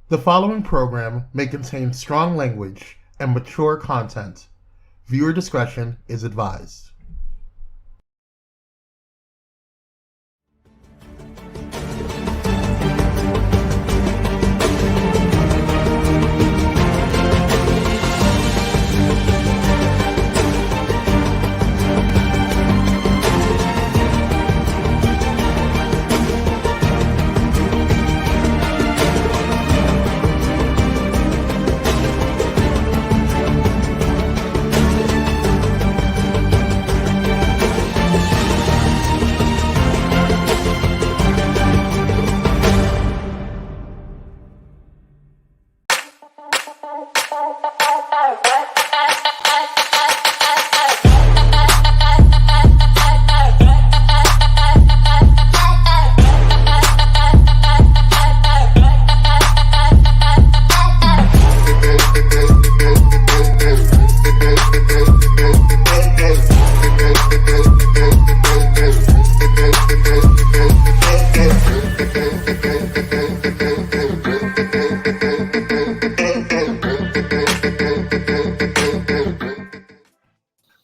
The following program may contain strong language and mature content. Viewer discretion is advised.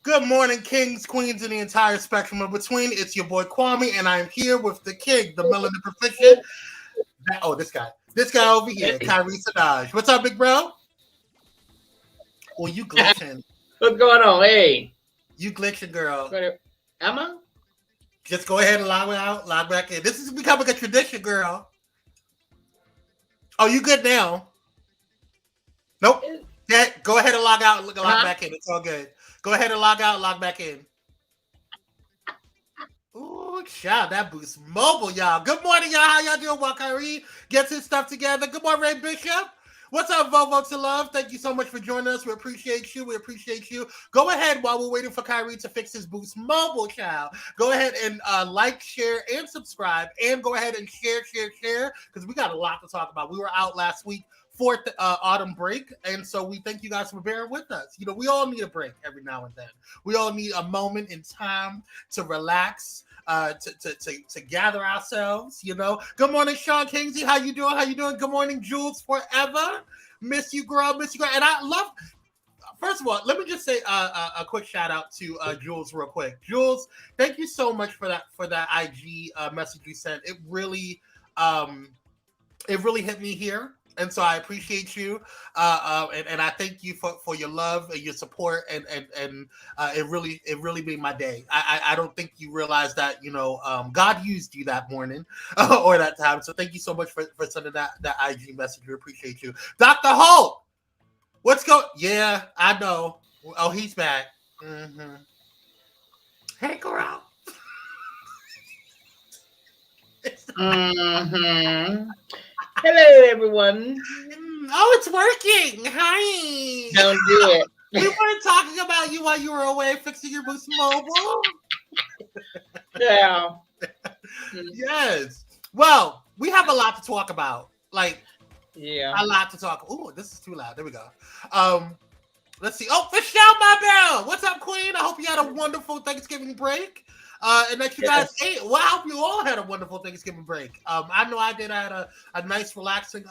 Good morning, kings, queens, and the entire spectrum of between. It's your boy Kwame, and I'm here with the king, the melanin proficient. This guy over here, Kyrie Sadaj. What's up, big bro? Oh, you glitching. What's going on? Hey. You glitching, girl. Am I? Just go ahead and log out, log back in. This is becoming a tradition, girl. Oh, you good now? Nope. Yeah, go ahead and log out and log back in. It's all good. Go ahead and log out, log back in. Ooh, child, that boosts mobile, y'all. Good morning, y'all. How y'all doing while Kyrie gets his stuff together? Good morning, Ray Bishop. What's up, Volvo to Love? Thank you so much for joining us. We appreciate you. We appreciate you. Go ahead while we're waiting for Kyrie to fix his Boost Mobile, child. Go ahead and like, share, and subscribe. And go ahead and share, because we got a lot to talk about. We were out last week for autumn break, and so we thank you guys for bearing with us. You know, we all need a break every now and then. We all need a moment in time to relax, to gather ourselves, you know. Good morning, Sean Kingsley. How you doing? Good morning, Jules Forever. Miss you, girl. And I love. First of all, let me just say a quick shout out to Jules real quick. Jules, thank you so much for that IG message you sent. It really hit me here. And so I appreciate you, and I thank you for your love and your support, and it really made my day. I don't think you realize that, you know, God used you that morning or that time. So thank you so much for sending that IG message. We appreciate you, Dr. Holt. What's going? Yeah, I know. Oh, he's back. Mm-hmm. Hey, girl. Mm-hmm. Hello, everyone. Oh, it's working. Hi. Don't do it. We weren't talking about you while you were away fixing your Boost Mobile. Yeah. Yes. Well, we have a lot to talk about. Like, yeah, a lot to talk. Oh, this is too loud. There we go. Let's see. Oh, Michelle Mabel. What's up, Queen? I hope you had a wonderful Thanksgiving break. And that you guys ate. Well, I hope you all had a wonderful Thanksgiving break. I know I did. I had a nice, relaxing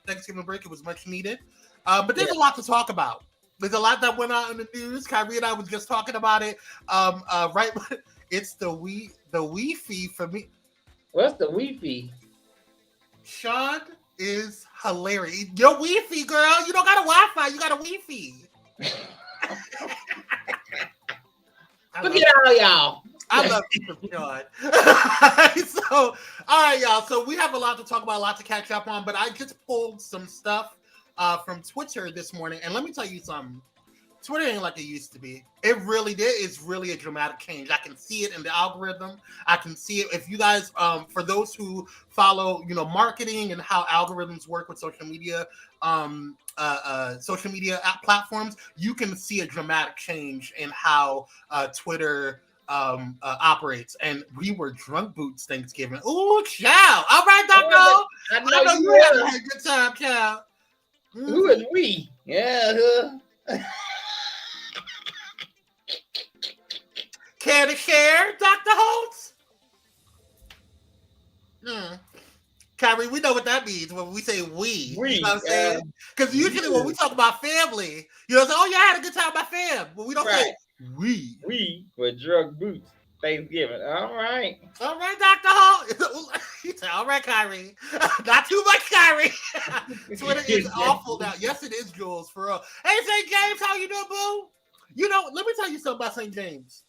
Thanksgiving break. It was much needed. But there's a lot to talk about. There's a lot that went out in the news. Kyrie and I was just talking about it. Right, it's the Wi-Fi for me. What's the Wi-Fi? Sean is hilarious. Your Wi-Fi, girl. You don't got a Wi-Fi. You got a Wi-Fi. Look at all y'all. I love you, Sean. So, all right, y'all. So we have a lot to talk about, a lot to catch up on. But I just pulled some stuff from Twitter this morning, and let me tell you something. Twitter ain't like it used to be. It really did. It's really a dramatic change. I can see it in the algorithm. I can see it. If you guys, for those who follow, you know, marketing and how algorithms work with social media app platforms, you can see a dramatic change in how Twitter operates. And we were drunk boots Thanksgiving. Ooh, child. All right, Doctor. I know you had a good time, child. Who is we? Yeah. Care to share, Dr. Holtz? Kyrie, we know what that means when we say we. We, You know what I'm saying? Because usually when we talk about family, you know, say, oh, yeah, I had a good time with my fam. But we don't say we. We with drug boots. Thanksgiving. All right. All right, Dr. Hall. He said, all right, Kyrie. Not too much, Kyrie. Twitter is awful now. Yes, it is, Jules, for real. Hey, St. James, how you doing, boo? You know, let me tell you something about St. James.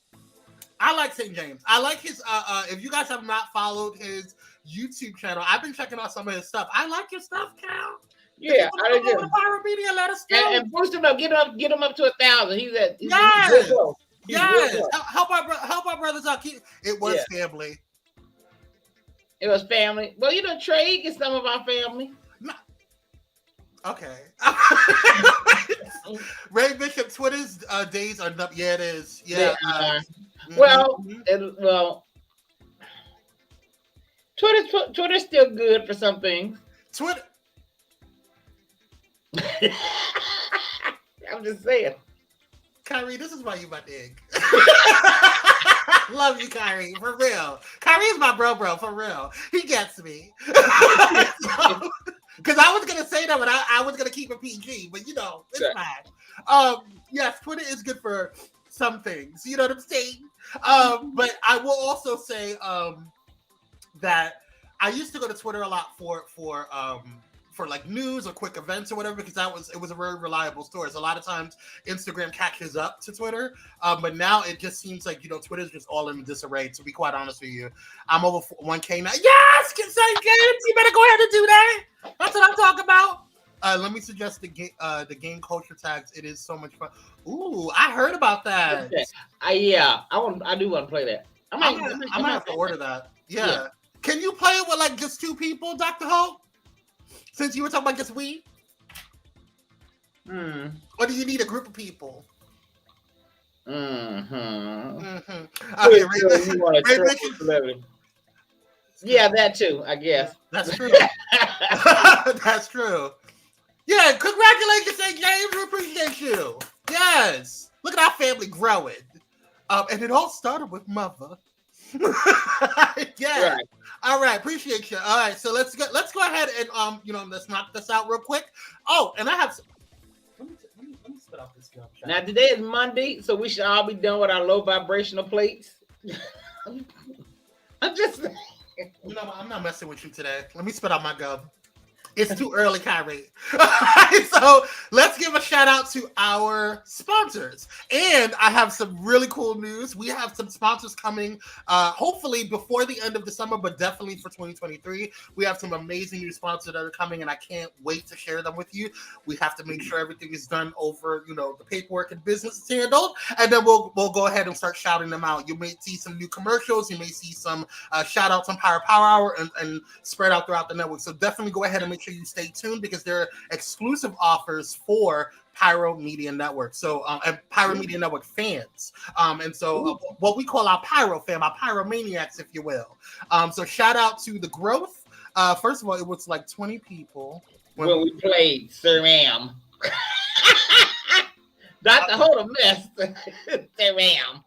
I like St. James. I like his, if you guys have not followed his YouTube channel, I've been checking out some of his stuff. I like your stuff, Cal. Yeah, I don't know. Pyro Media, let us know. And boost him up, get him up to 1,000. He's yes. Yes. Help our brothers out. It was family. It was family. Well, you know, Trey gets some of our family. Okay. Ray Bishop, Twitter's days are up. Yeah, it is. Yeah. Well, Twitter's still good for some things. Twitter. I'm just saying. Kyrie, this is why you my dig. Love you, Kyrie, for real. Kyrie is my bro, for real. He gets me. Because I was gonna say that, but I was gonna keep it PG. But you know, it's fine. Yes, Twitter is good for some things. You know what I'm saying? But I will also say that I used to go to Twitter a lot for like news or quick events or whatever, because it was a very reliable source. A lot of times Instagram catches up to Twitter, but now it just seems like, you know, Twitter's just all in disarray, to be quite honest with you. I'm over 1K now. Yes, get St. James, you better go ahead and do that. That's what I'm talking about. Let me suggest the game culture tags. It is so much fun. Ooh, I heard about that. Okay. I do want to play that. I might have to order that. Yeah. Can you play it with like just two people, Dr. Ho? Since you were talking about just we? Or do you need a group of people? Mm-hmm. Okay, yeah, that too, I guess. That's true. That's true. Yeah, congratulations, St. James. We appreciate you. Yes. Look at our family growing. And it all started with mother. Yeah. Right. All right, appreciate you. All right, so let's go ahead and let's knock this out real quick. Oh, and I have let me spit out this gum. Now today is Monday, so we should all be done with our low vibrational plates. I'm just you know, I'm not messing with you today. Let me spit out my gum. It's too early, Kyrie. So let's give a shout out to our sponsors. And I have some really cool news. We have some sponsors coming, hopefully before the end of the summer, but definitely for 2023. We have some amazing new sponsors that are coming, and I can't wait to share them with you. We have to make sure everything is done over, you know, the paperwork and business is handled, and then we'll go ahead and start shouting them out. You may see some new commercials. You may see some shout outs on Pyro Power Hour and spread out throughout the network. So definitely go ahead and make sure you stay tuned, because there are exclusive offers for Pyro Media Network. So and Pyro Media Network fans. And so what we call our Pyro fam, our Pyromaniacs, if you will. So shout out to the growth. First of all, it was like 20 people when we played Sir Am. Dr. Hold a mess. Sir Am.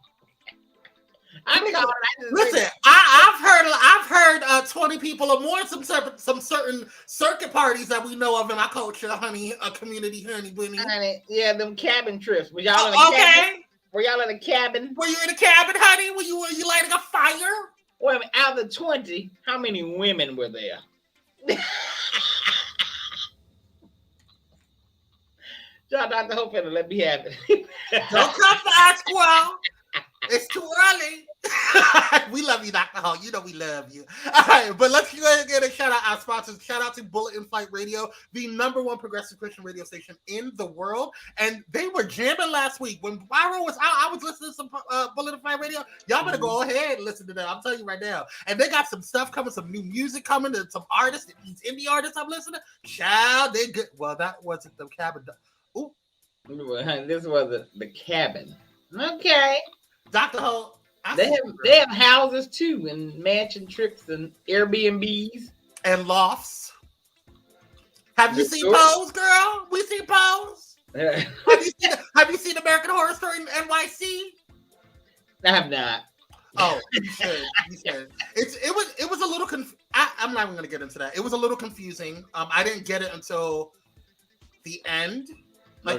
Listen, I've heard 20 people or more some certain circuit parties that we know of in our culture, honey, a community, honey. Yeah, them cabin trips. Were y'all in a cabin? Were y'all in a cabin? Were you in a cabin, honey? Were you lighting a fire? Well, out of the 20, how many women were there? Y'all, Dr. Hope, let me have it. Don't come for us, squirrel. It's too early. We love you, Dr. Hall. You know we love you. All right, but let's go ahead and get a shout out our sponsors. Shout out to Bullet in Flight Radio, the #1 progressive Christian radio station in the world. And they were jamming last week. When Pyro was out, I was listening to some Bullet in Flight Radio. Y'all better go ahead and listen to that. I'm telling you right now. And they got some stuff coming, some new music coming, and some artists, these indie artists I'm listening to. Child, they good. Well, that wasn't the cabin. Ooh. This was the cabin. Okay. Dr. Hall. They have houses too, and mansion trips and Airbnbs and lofts. Have you seen Pose, girl? We see Pose. Have you seen American Horror Story in NYC? I have not. Oh, you should. It was a little I'm not even gonna get into that. It was a little confusing. I didn't get it until the end,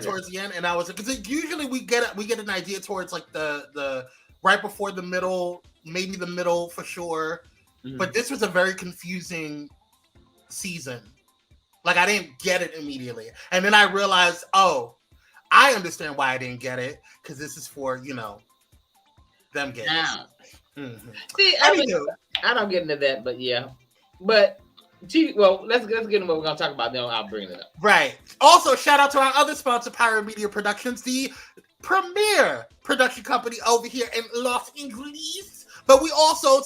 towards the end, and I was because usually we get an idea towards like the right before the middle, maybe the middle for sure. Mm-hmm. But this was a very confusing season. Like I didn't get it immediately, and then I realized, oh, I understand why I didn't get it because this is for them gays. Mm-hmm. See, I don't get into that, but yeah, but. Well, let's get into what we're going to talk about. Then I'll bring it up. Right. Also, shout out to our other sponsor, Pyro Media Productions, the premier production company over here in Los Angeles. But we also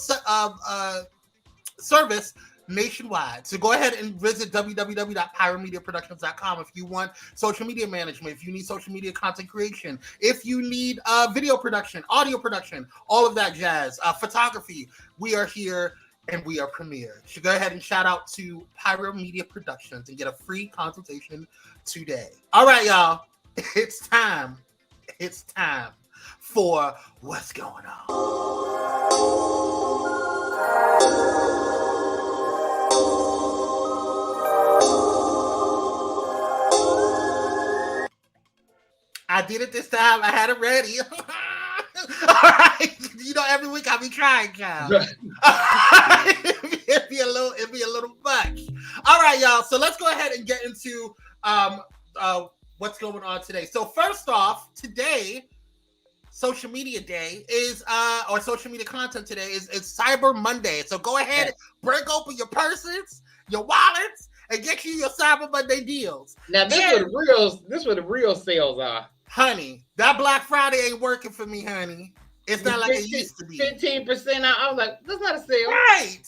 service nationwide. So go ahead and visit www.pyromediaproductions.com if you want social media management, if you need social media content creation, if you need video production, audio production, all of that jazz, photography. We are here. And we are premier. So go ahead and shout out to Pyro Media Productions and get a free consultation today. All right, y'all. It's time. It's time for What's Going On. I did it this time. I had it ready. All right, every week I'll be trying, child. It'd be a little much. All right, y'all. So let's go ahead and get into what's going on today. So first off, today, social media day is or social media content today is Cyber Monday. So go ahead, break open your purses, your wallets, and get you your Cyber Monday deals. Now this is where the real sales are. Honey, that Black Friday ain't working for me, honey. It's not like it used to be. 15%. I was like, that's not a sale. Right.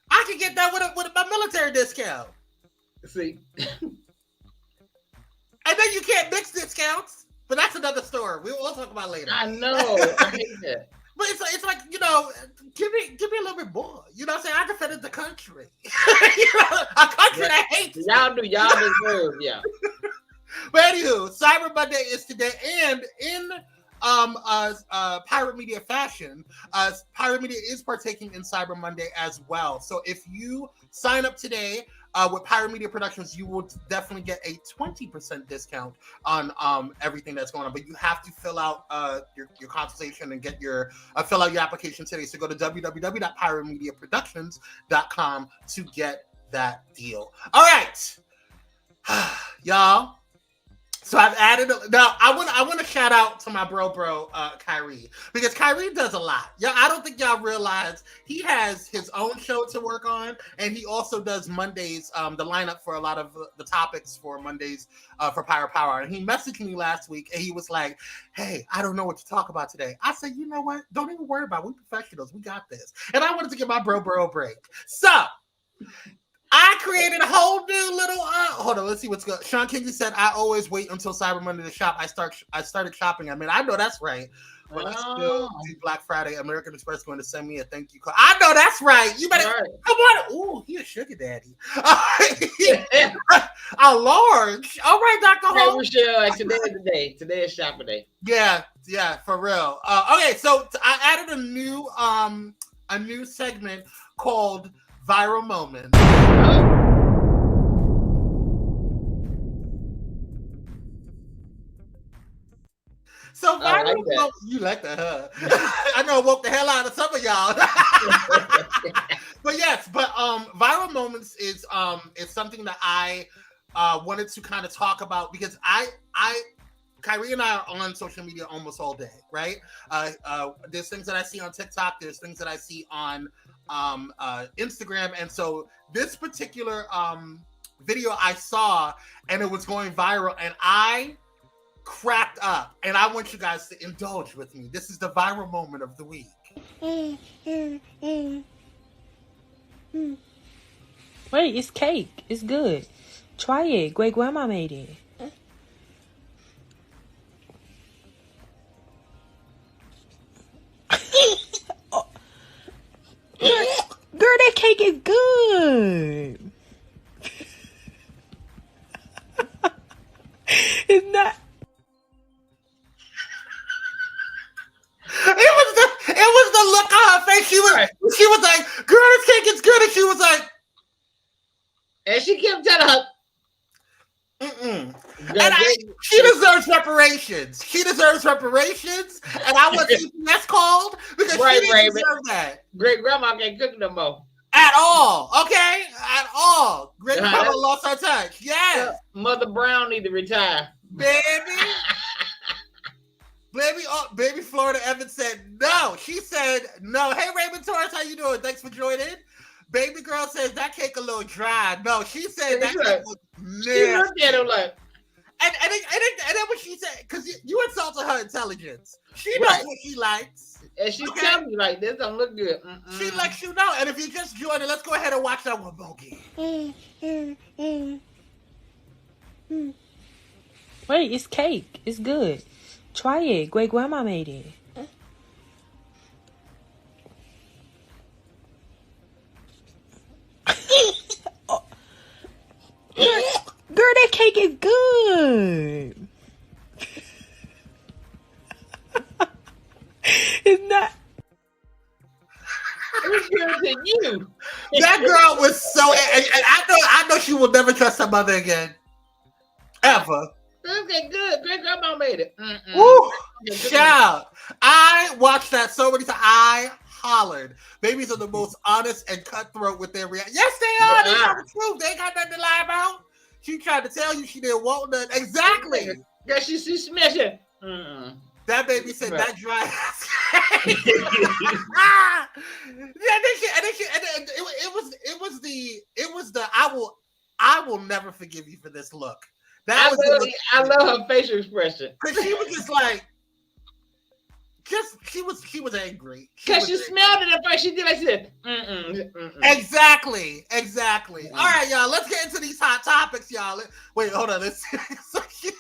I could get that with my military discount. See. And then you can't mix discounts. But that's another story. We'll talk about later. I know. I hate that. But it's like, give me a little bit more. You know what I'm saying? I defended the country. A country that hates y'all do. Y'all deserve, yeah. But anywho, Cyber Monday is today, and in Pyro Media fashion, Pyro Media is partaking in Cyber Monday as well. So if you sign up today with Pyro Media Productions, you will definitely get a 20% discount on everything that's going on. But you have to fill out your consultation and get fill out your application today. So go to www.pyromediaproductions.com to get that deal. All right, y'all. So I've added. Now I want to shout out to my bro, Kyrie, because Kyrie does a lot. Yeah, I don't think y'all realize he has his own show to work on, and he also does Mondays, the lineup for a lot of the topics for Mondays for Pyro Power Hour. And he messaged me last week, and he was like, "Hey, I don't know what to talk about today." I said, "You know what? Don't even worry about it. We professionals. We got this." And I wanted to give my bro a break. So I created a whole new little hold on, let's see what's good. Sean Kingley said, I always wait until Cyber Monday to shop. I started shopping. I mean, I know that's right. But I still do Black Friday. American Express going to send me a thank you card. I know that's right. You better come on. Ooh, he a sugar daddy. A large. All right, Dr. Hey, Rochelle, today is shopping day. Yeah, for real. Okay, so I added a new segment called Viral Moments. So viral moments, you like that, huh? I know it woke the hell out of some of y'all. But yes, viral moments is something that I wanted to kind of talk about because Kyrie and I are on social media almost all day, right? There's things that I see on TikTok, there's things that I see on Instagram, and so this particular video I saw and it was going viral and I cracked up, and I want you guys to indulge with me. This is the viral moment of the week. Wait, it's cake. It's good. Try it. Great grandma made it. Girl, that cake is good. It's not. It was the look on her face. She was like, "Girl, this cake is it's good. And she was like, and she kept telling her, she deserves reparations. She deserves reparations, and I want CPS called because she didn't deserve that. Great grandma can't cook no more at all. Okay, at all. Great grandma lost her touch. Yes. Mother Brown need to retire, baby. Baby Florida Evans said no. She said no. Hey Raymond Torres, how you doing? Thanks for joining. Baby girl says that cake a little dry. No, she said that cake was nasty. She looked at him like, and then what she said, because you insulted her intelligence. She knows what she likes. And she telling me like, this don't look good. She lets you know. And if you just joined it, let's go ahead and watch that one bogey. Wait, it's cake. It's good. Try it. Great grandma made it. Oh. Girl, that cake is good. It's not. It's good to you. That girl was so, and I know she will never trust her mother again, ever. Okay, good. Great grandma made it. Woo! Shout! I watched that so many times. I hollered. Babies are the most honest and cutthroat with their reaction. Yes, they are. They got the truth. They ain't got nothing to lie about. She tried to tell you she didn't want nothing. Exactly. Yeah, she smashed it. That baby said that dry ass. It was the I will never forgive you for this look. I love her facial expression. Because she was just like, she was angry. Because she smelled it at first. She did like this. Exactly. All right, y'all. Let's get into these hot topics, y'all. Wait, hold on. So she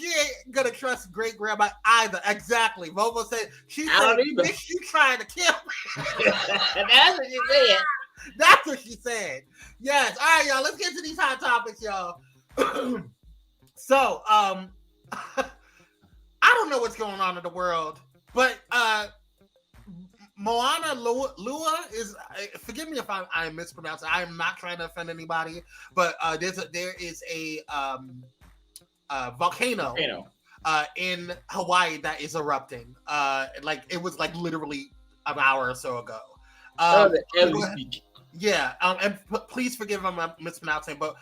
ain't gonna trust great grandma either. Exactly. Vovo said she said, "Bitch, you trying to kill me." That's what she said. That's what she said. Yes. All right, y'all. Let's get into these hot topics, y'all. So, I don't know what's going on in the world, but Moana Lua is. Forgive me if I mispronounce it. I am not trying to offend anybody, but there is a volcano in Hawaii that is erupting. Like it was like literally an hour or so ago. Yeah, and please forgive if I'm mispronouncing, but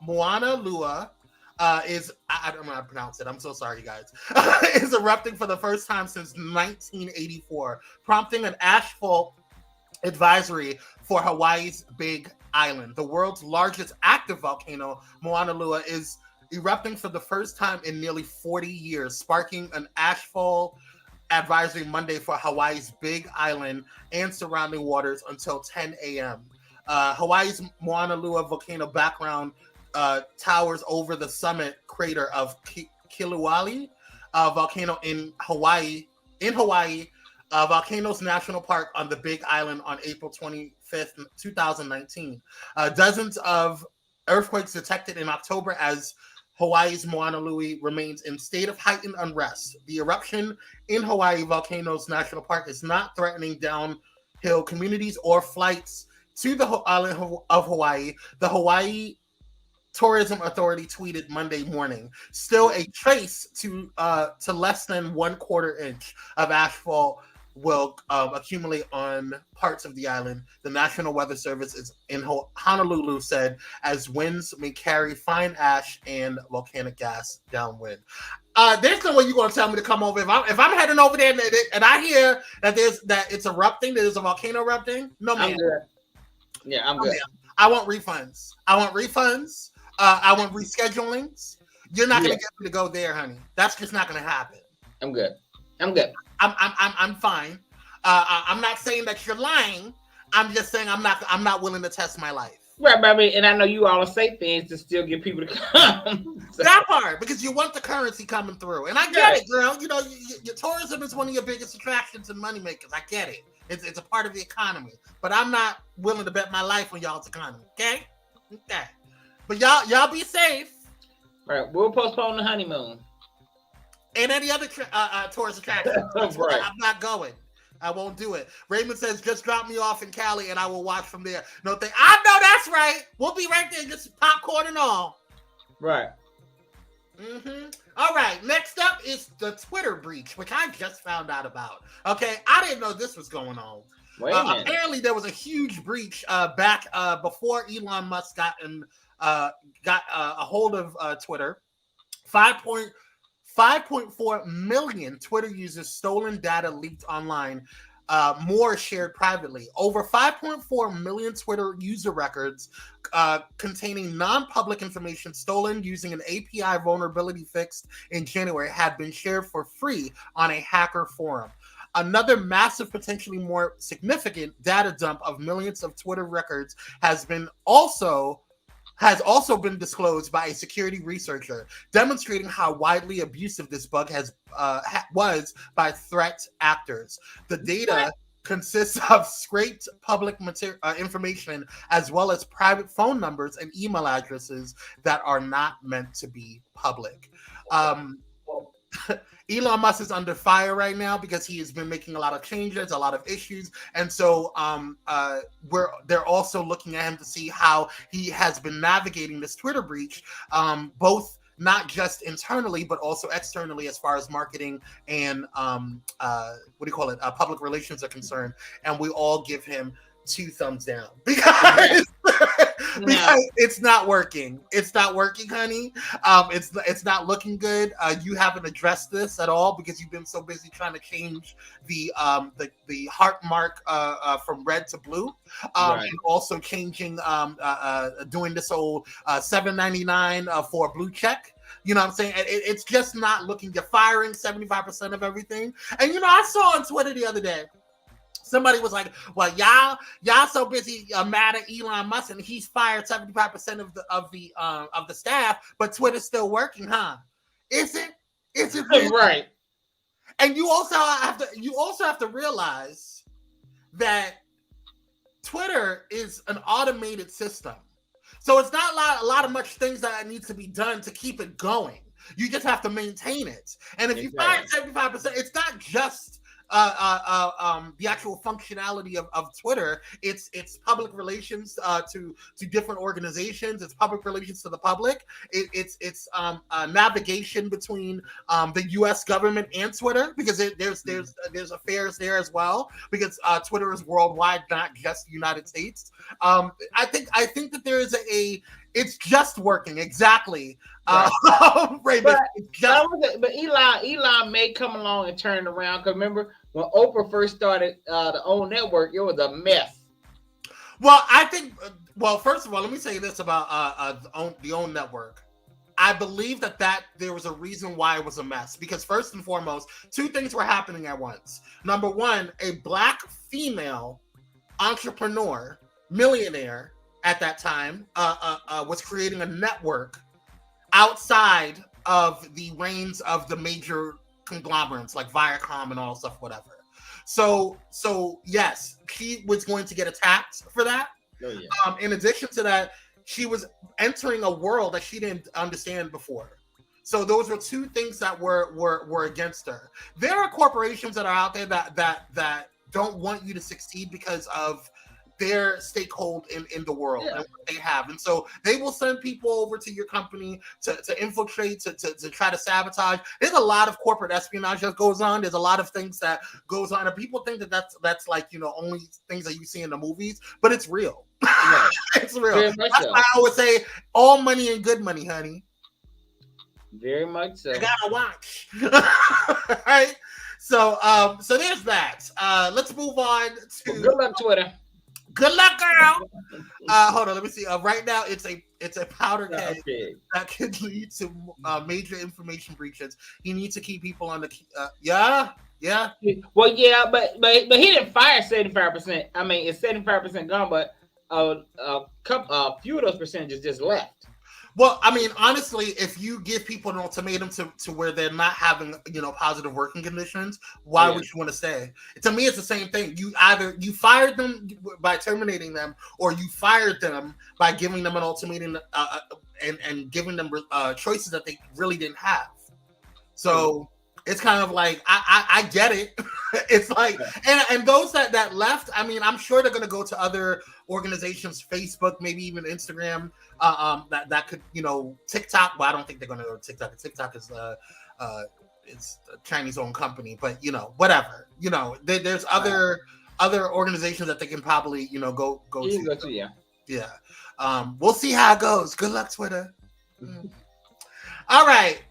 Moana Lua is, I don't know how to pronounce it. I'm so sorry, you guys. Is erupting for the first time since 1984, prompting an ashfall advisory for Hawaii's Big Island. The world's largest active volcano, Mauna Loa, is erupting for the first time in nearly 40 years, sparking an ashfall advisory Monday for Hawaii's Big Island and surrounding waters until 10 a.m. Hawaii's Mauna Loa volcano background towers over the summit crater of Kilauea volcano in Hawaii, Volcanoes National Park on the Big Island on April 25th, 2019. Dozens of earthquakes detected in October as Hawaii's Mauna Loa remains in state of heightened unrest. The eruption in Hawaii Volcanoes National Park is not threatening downhill communities or flights to the island of Hawaii. The Hawaii Tourism Authority tweeted Monday morning. Still a trace to less than 1/4 inch of ashfall will accumulate on parts of the island. The National Weather Service is in Honolulu said, as winds may carry fine ash and volcanic gas downwind. There's no way you're going to tell me to come over. If I'm heading over there and I hear that it's erupting, there's a volcano erupting, no man. I'm good. Yeah, I'm good. I want refunds. I want reschedulings. You're not going to get me to go there, honey. That's just not going to happen. I'm good. I'm fine. I'm not saying that you're lying. I'm just saying I'm not willing to test my life. Right, baby. And I know you all say things to still get people to come. So. That part, because you want the currency coming through. And I get it, girl. You know, your tourism is one of your biggest attractions and moneymakers. I get it. It's a part of the economy. But I'm not willing to bet my life on y'all's economy. Okay? But y'all be safe. Right. We'll postpone the honeymoon. And any other tourist attraction. Right. I'm not going. I won't do it. Raymond says, just drop me off in Cali and I will watch from there. No thing. I know that's right. We'll be right there, just popcorn and all. Right. Mm-hmm. All right. Next up is the Twitter breach, which I just found out about. Okay, I didn't know this was going on. Wait a minute. Apparently, there was a huge breach back before Elon Musk got a hold of Twitter. 5.4 million Twitter users' stolen data leaked online. More shared privately. Over 5.4 million Twitter user records containing non-public information stolen using an API vulnerability fixed in January had been shared for free on a hacker forum. Another massive, potentially more significant data dump of millions of Twitter records has also been disclosed by a security researcher, demonstrating how widely abusive this bug was by threat actors. The data consists of scraped public information as well as private phone numbers and email addresses that are not meant to be public. Elon Musk is under fire right now because he has been making a lot of changes, a lot of issues, and so they're also looking at him to see how he has been navigating this Twitter breach, both not just internally but also externally as far as marketing and public relations are concerned. And we all give him 2 thumbs down because it's not working. It's not working, honey. It's not looking good. You haven't addressed this at all because you've been so busy trying to change the heart mark from red to blue, Right. and also changing doing this old $7.99 for a blue check. You know what I'm saying? It's just not looking. You're firing 75% of everything. And I saw on Twitter the other day, somebody was like, "Well, y'all so busy mad at Elon Musk, and he's fired 75% of the staff, but Twitter's still working, huh? Is it? Right. And you also have to realize that Twitter is an automated system, so it's not a lot of much things that needs to be done to keep it going. You just have to maintain it. And if you fire 75%, it's not just the actual functionality of Twitter. It's public relations to different organizations. It's public relations to the public. It's navigation between the U.S. government and Twitter, because there's affairs there as well, because Twitter is worldwide, not just the United States. I think that there is it's just working exactly. Right. But Elon may come along and turn it around. Because remember when Oprah first started the OWN network, it was a mess. Well, I think. Well, first of all, let me say this about the OWN network. I believe that there was a reason why it was a mess, because first and foremost, 2 things were happening at once. Number one, a Black female entrepreneur, millionaire at that time, was creating a network outside of the reins of the major conglomerates like Viacom and all stuff, whatever. So yes, she was going to get attacked for that. Oh, yeah. In addition to that, she was entering a world that she didn't understand before. So those were 2 things that were against her. There are corporations that are out there that don't want you to succeed because of their stakehold in the world and what they have, and so they will send people over to your company to infiltrate, to try to sabotage. There's a lot of corporate espionage that goes on. There's a lot of things that goes on, and people think that's like only things that you see in the movies, but it's real. Right. It's real. That's why I always say all money and good money, honey. Very much so. You gotta watch. Right. So there's that. Let's move on to. Well, good luck, Twitter. Good luck, girl. Hold on, let me see. Right now, it's a powder keg that could lead to major information breaches. You need to keep people on the. Yeah. Well, yeah, but he didn't fire 75%. I mean, it's 75% gone, but a few of those percentages just left. Well, I mean, honestly, if you give people an ultimatum to where they're not having, positive working conditions, why would you want to stay? To me, it's the same thing. You fired them by terminating them, or you fired them by giving them an ultimatum and giving them choices that they really didn't have. So it's kind of like I get it. It's like, and those that left, I mean, I'm sure they're going to go to other organizations, Facebook, maybe even Instagram, that could, TikTok. Well, I don't think they're going to go to TikTok. TikTok is it's a Chinese-owned company, but whatever. There's other organizations that they can probably go to. Yeah. We'll see how it goes. Good luck, Twitter. All right.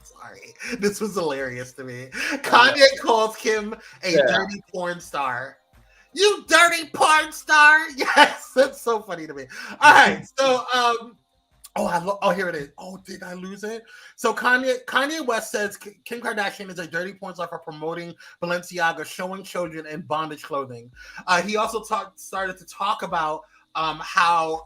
Sorry, this was hilarious to me. Kanye calls Kim a dirty porn star. You dirty porn star! Yes, that's so funny to me. All right, so here it is. Oh, did I lose it? So Kanye West says Kim Kardashian is a dirty porn star for promoting Balenciaga, showing children in bondage clothing. He also started to talk about how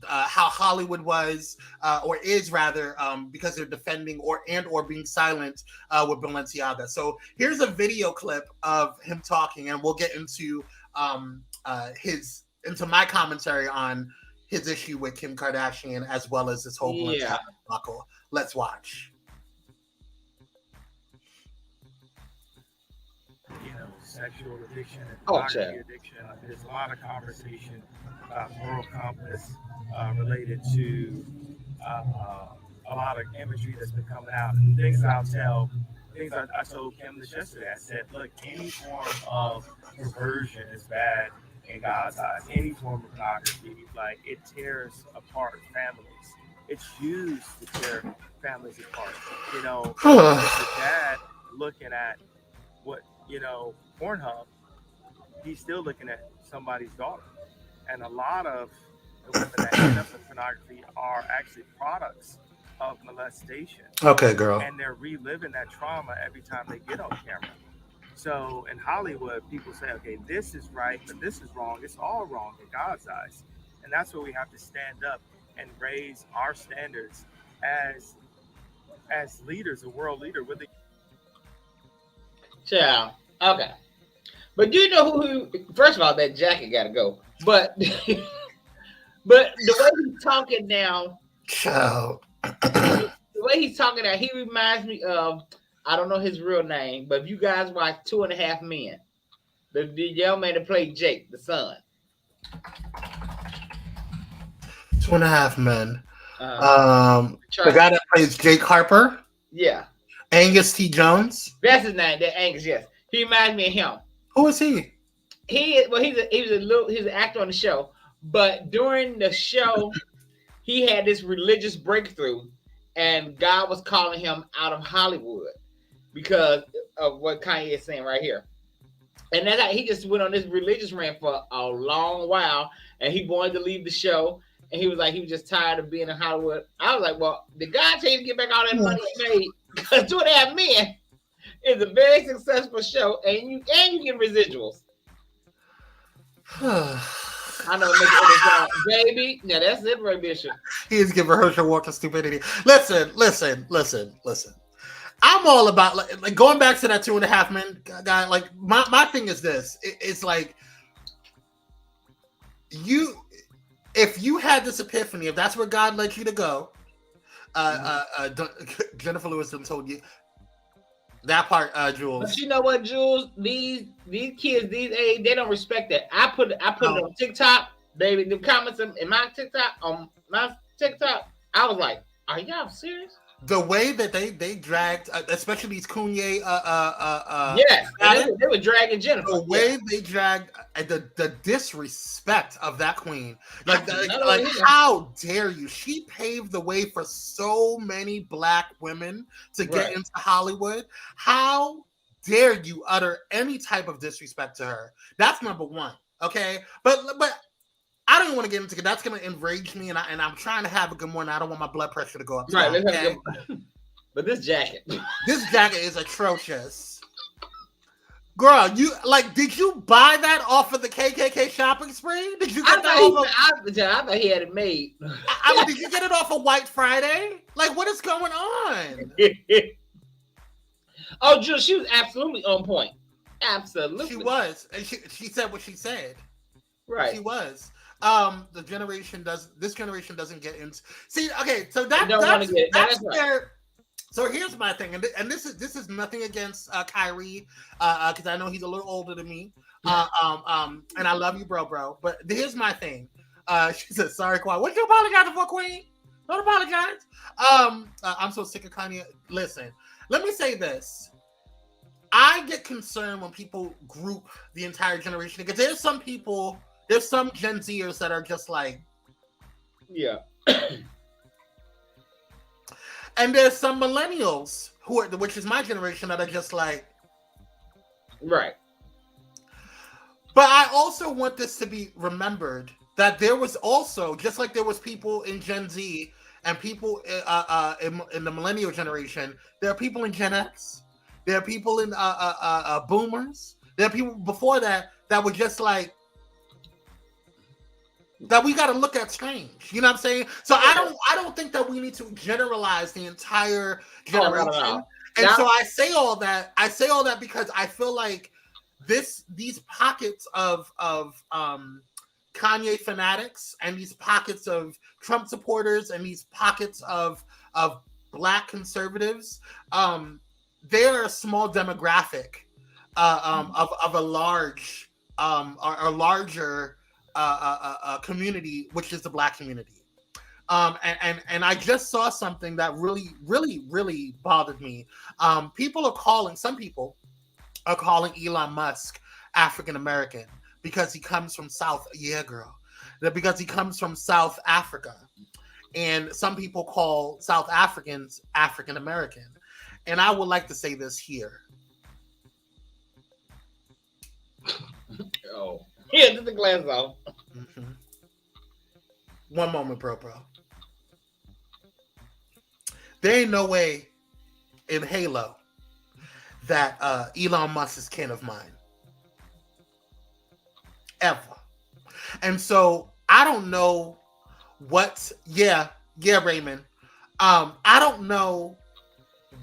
Hollywood was or is rather because they're defending or being silent with Balenciaga. So here's a video clip of him talking, and we'll get into my commentary on his issue with Kim Kardashian as well as this whole Balenciaga debacle. Let's watch. Sexual addiction and pornography addiction. There's a lot of conversation about moral compass related to a lot of imagery that's been coming out. And things I told Kim this yesterday. I said, look, any form of perversion is bad in God's eyes. Any form of pornography, like, it tears apart families. It's used to tear families apart. As a dad looking at what, Pornhub, he's still looking at somebody's daughter. And a lot of the women that end up in pornography are actually products of molestation. Okay, girl. And they're reliving that trauma every time they get on camera. So in Hollywood, people say, okay, this is right, but this is wrong. It's all wrong in God's eyes. And that's where we have to stand up and raise our standards as leaders, a world leader. Ciao. Okay. But you know who first of all, that jacket got to go. But the way he's talking now, Ciao. The way he's talking now, he reminds me of, I don't know his real name, but if you guys watch 2.5 Men, the young man that played Jake, the son. 2.5 Men. The guy that plays Jake Harper. Yeah. Angus T. Jones. That's his name. That Angus. Yes. He reminds me of him. Who is he? He's an actor on the show, but during the show, he had this religious breakthrough, and God was calling him out of Hollywood because of what Kanye is saying right here. And then he just went on this religious rant for a long while, and he wanted to leave the show, and he was just tired of being in Hollywood. I was like, well, did God tell you to get back all that money you made? Because 2.5 Men is a very successful show, and you get residuals. I know, baby. Now that's it, Ray Bishop. He is giving Herschel Walker stupidity. Listen. I'm all about like going back to that 2.5 Men guy. Like my thing is this: it's like if you had this epiphany, if that's where God led you to go, Jennifer Lewis told you. That part, Jules. But you know what, Jules? These kids, these age, they don't respect that. I put it on TikTok, baby. The comments in my TikTok, I was like, are y'all serious? The way that they dragged, especially these Kanye, yes, they were dragging Jennifer. The way they dragged the disrespect of that queen, like how dare you? She paved the way for so many Black women to get into Hollywood. How dare you utter any type of disrespect to her? That's number one. Okay, but I don't even want to get into it. That's going to enrage me, and I'm trying to have a good morning. I don't want my blood pressure to go up. Right. Okay? But this jacket is atrocious. Girl, did you buy that off of the KKK shopping spree? Did you get that off of... I thought he had it made. I mean, did you get it off of White Friday? Like, what is going on? Oh, Jill, she was absolutely on point. Absolutely. She was. And she said what she said. Right. She was. This generation doesn't get into. See, okay, so that's So here's my thing, and this is nothing against Kyrie, because I know he's a little older than me, and I love you, bro. But here's my thing. She said, "Sorry, Kawhi. What you apologizing for, Queen? Don't apologize." I'm so sick of Kanye. Listen, let me say this. I get concerned when people group the entire generation because there's some Gen Zers that are just like, yeah. And there's some millennials which is my generation, that are just like, right. But I also want this to be remembered that there was also, just like there was people in Gen Z and people in the millennial generation, there are people in Gen X, there are people in boomers, there are people before that were just like, that we got to look at strange. You know what I'm saying? So I don't think that we need to generalize the entire generation. No. And so I say all that because I feel like these pockets of Kanye fanatics and these pockets of Trump supporters and these pockets of Black conservatives, they're a small demographic of a large or larger community, which is the Black community. And I just saw something that really bothered me. Some people are calling Elon Musk African American because he comes from because he comes from South Africa. And some people call South Africans African American. And I would like to say this here. Oh. Yeah, just the glass off. Mm-hmm. One moment, bro. There ain't no way in Halo that Elon Musk is kin of mine. Ever. And so I don't know what, Raymond. I don't know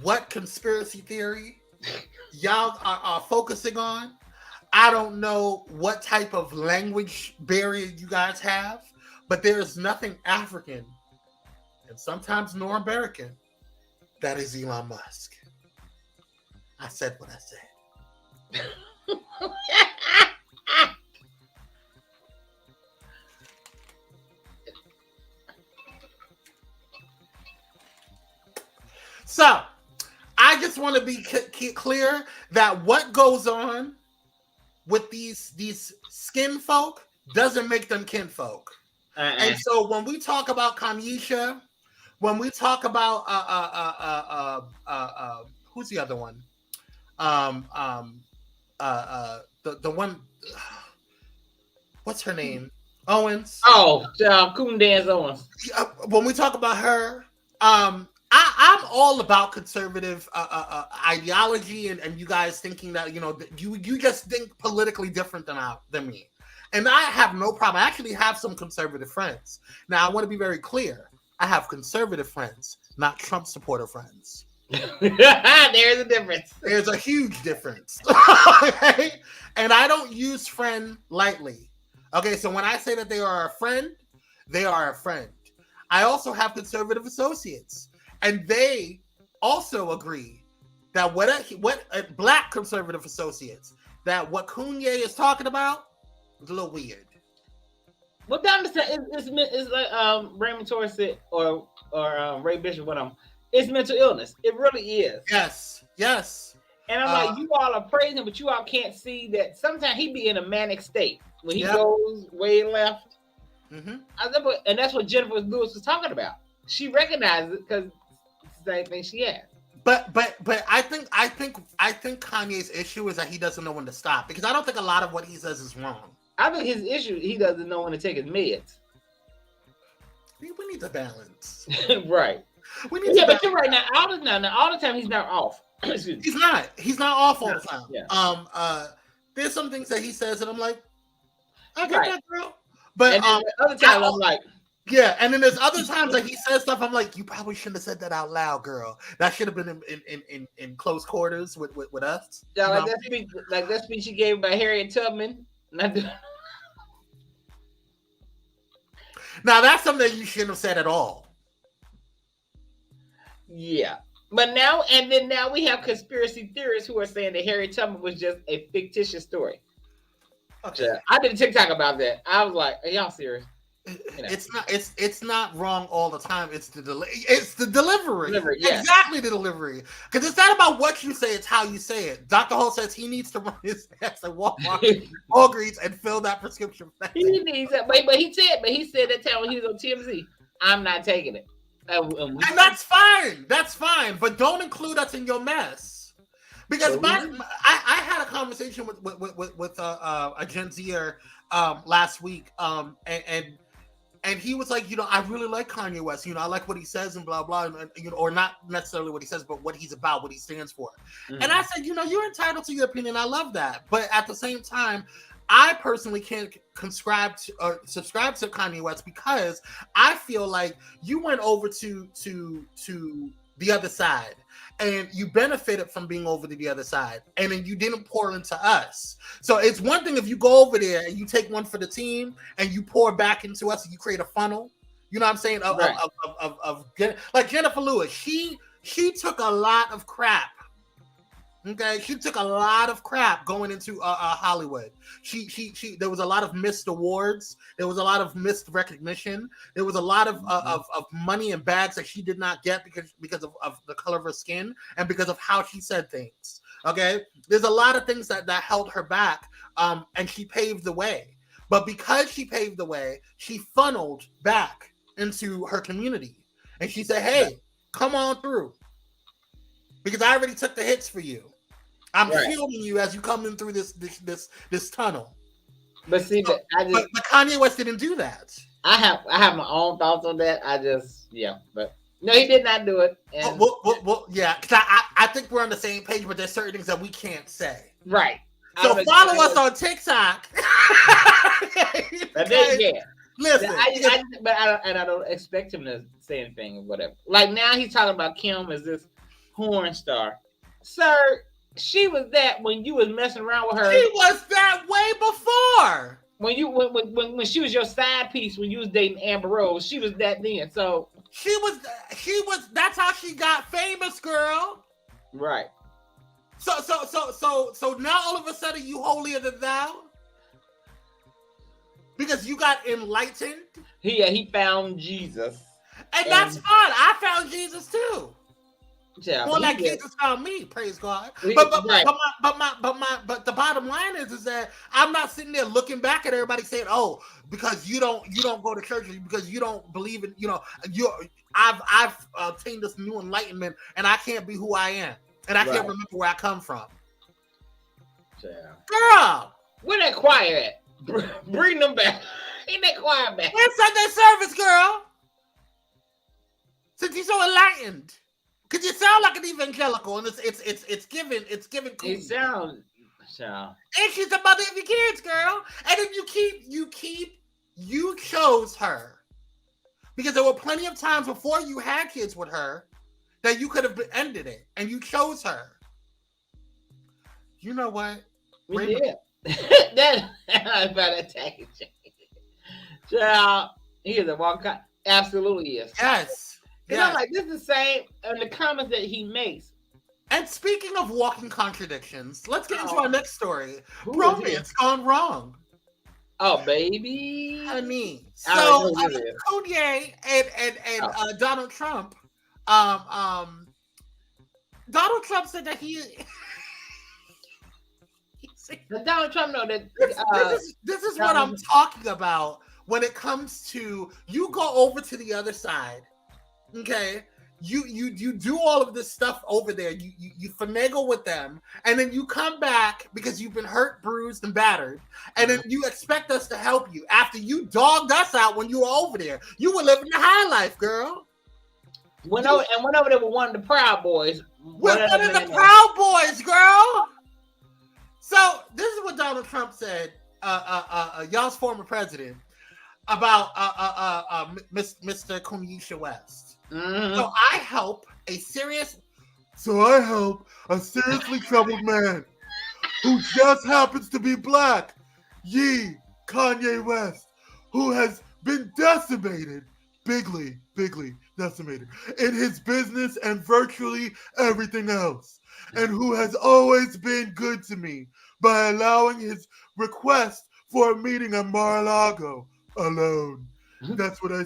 what conspiracy theory y'all are focusing on. I don't know what type of language barrier you guys have, but there is nothing African and sometimes nor American that is Elon Musk. I said what I said. So, I just want to be clear that what goes on with these skin folk doesn't make them kinfolk. And so when we talk about Kamisha, when we talk about who's the other one? The one, what's her name? Owens. Oh, Coon Dance Owens. When we talk about her, I'm all about conservative ideology, and you guys thinking that you just think politically different than me, and I have no problem. I actually have some conservative friends. Now I want to be very clear. I have conservative friends, not Trump supporter friends. There's a difference. There's a huge difference. Okay? And I don't use friend lightly. Okay, so when I say that they are a friend, they are a friend. I also have conservative associates, and they also agree that what Black conservative associates, that what Kanye is talking about is a little weird. Well, to understand, it's like Raymond Torres said, or Ray Bishop, it's mental illness. It really is. Yes. And I'm like, you all are praising, but you all can't see that sometimes he be in a manic state when he goes way left. Mm-hmm. And that's what Jennifer Lewis was talking about. She recognized it because it's the same thing she had. But I think Kanye's issue is that he doesn't know when to stop, because I don't think a lot of what he says is wrong. I think his issue, he doesn't know when to take his meds. We need to balance. Right. We need to but you're right. Now all the time he's not off. He's not off all the time. Yeah. There's some things that he says and I'm like, I get that, girl. But and other times I'm like, yeah, and then there's other times that he says stuff I'm like, you probably shouldn't have said that out loud, girl. That should have been in close quarters with us. Yeah, like that speech he gave by Harriet Tubman. Now that's something that you shouldn't have said at all. Yeah. But now we have conspiracy theorists who are saying that Harriet Tubman was just a fictitious story. Okay. I did a TikTok about that. I was like, "Are y'all serious?" You know. It's not wrong all the time. It's the delivery. Yes. Exactly, the delivery. Because it's not about what you say, it's how you say it. Dr. Ho says he needs to run his ass at Walgreens and fill that prescription. He needs it, but he said that time when he was on TMZ, I'm not taking it. And that's fine. That's fine. But don't include us in your mess. Because I had a conversation with a Gen Zer last week, and he was like, I really like Kanye West. I like what he says and blah blah, and or not necessarily what he says, but what he's about, what he stands for. Mm-hmm. And I said, you're entitled to your opinion. I love that, but at the same time, I personally can't subscribe to Kanye West because I feel like you went over to the other side and you benefited from being over to the other side, and then you didn't pour into us. So it's one thing if you go over there and you take one for the team and you pour back into us and you create a funnel. You know what I'm saying? Of like Jennifer Lewis, she took a lot of crap. Okay, she took a lot of crap going into Hollywood. She there was a lot of missed awards. There was a lot of missed recognition. There was a lot of money and bags that she did not get because of the color of her skin and because of how she said things. Okay, there's a lot of things that held her back, and she paved the way. But because she paved the way, she funneled back into her community, and she said, "Hey, come on through, because I already took the hits for you. I'm shielding you as you come in through this tunnel." But see, but Kanye West didn't do that. I have my own thoughts on that. But no, he did not do it. And well, yeah, because I think we're on the same page, but there's certain things that we can't say. Right. So follow us on TikTok. Listen, I don't expect him to say anything or whatever. Like now, he's talking about Kim as this porn star, sir. She was that when you was messing around with her. She was that way before. When she was your side piece when you was dating Amber Rose, she was that then. So she was. That's how she got famous, girl. Right. So now all of a sudden you holier than thou because you got enlightened. He found Jesus, and that's fine. I found Jesus too. Yeah, more like Jesus found me, praise God. But the bottom line is that I'm not sitting there looking back at everybody saying, "Oh, because you don't go to church, because you don't believe in I've obtained this new enlightenment and I can't be who I am and I can't remember where I come from." Yeah. Girl, where that choir at? Bring them back. Ain't that choir back? Where's Sunday service, girl? Since you're so enlightened. Cause you sound like an evangelical, and it's given cool. It sounds. And she's the mother of your kids, girl. And then you chose her because there were plenty of times before you had kids with her that you could have ended it, and you chose her. You know what? Yeah. That about attacking. Child, he is a walk. Absolutely is. Yes. And I'm like, this is the same in the comments that he makes. And speaking of walking contradictions, let's get into our next story. Bromance gone wrong. Oh, baby. Honey. So Kanye and Donald Trump. Donald Trump said that Donald Trump know that this is what I'm talking about when it comes to you go over to the other side. Okay, you do all of this stuff over there. You finagle with them, and then you come back because you've been hurt, bruised, and battered, and then you expect us to help you after you dogged us out when you were over there. You were living the high life, girl. Went over there with one of the Proud Boys. One of the Proud Boys, girl. So this is what Donald Trump said, y'all's former president, about Mr. Kanye West. Mm-hmm. So I help a seriously troubled man who just happens to be black, Kanye West, who has been decimated bigly decimated in his business and virtually everything else, and who has always been good to me by allowing his request for a meeting at Mar-a-Lago alone. That's what I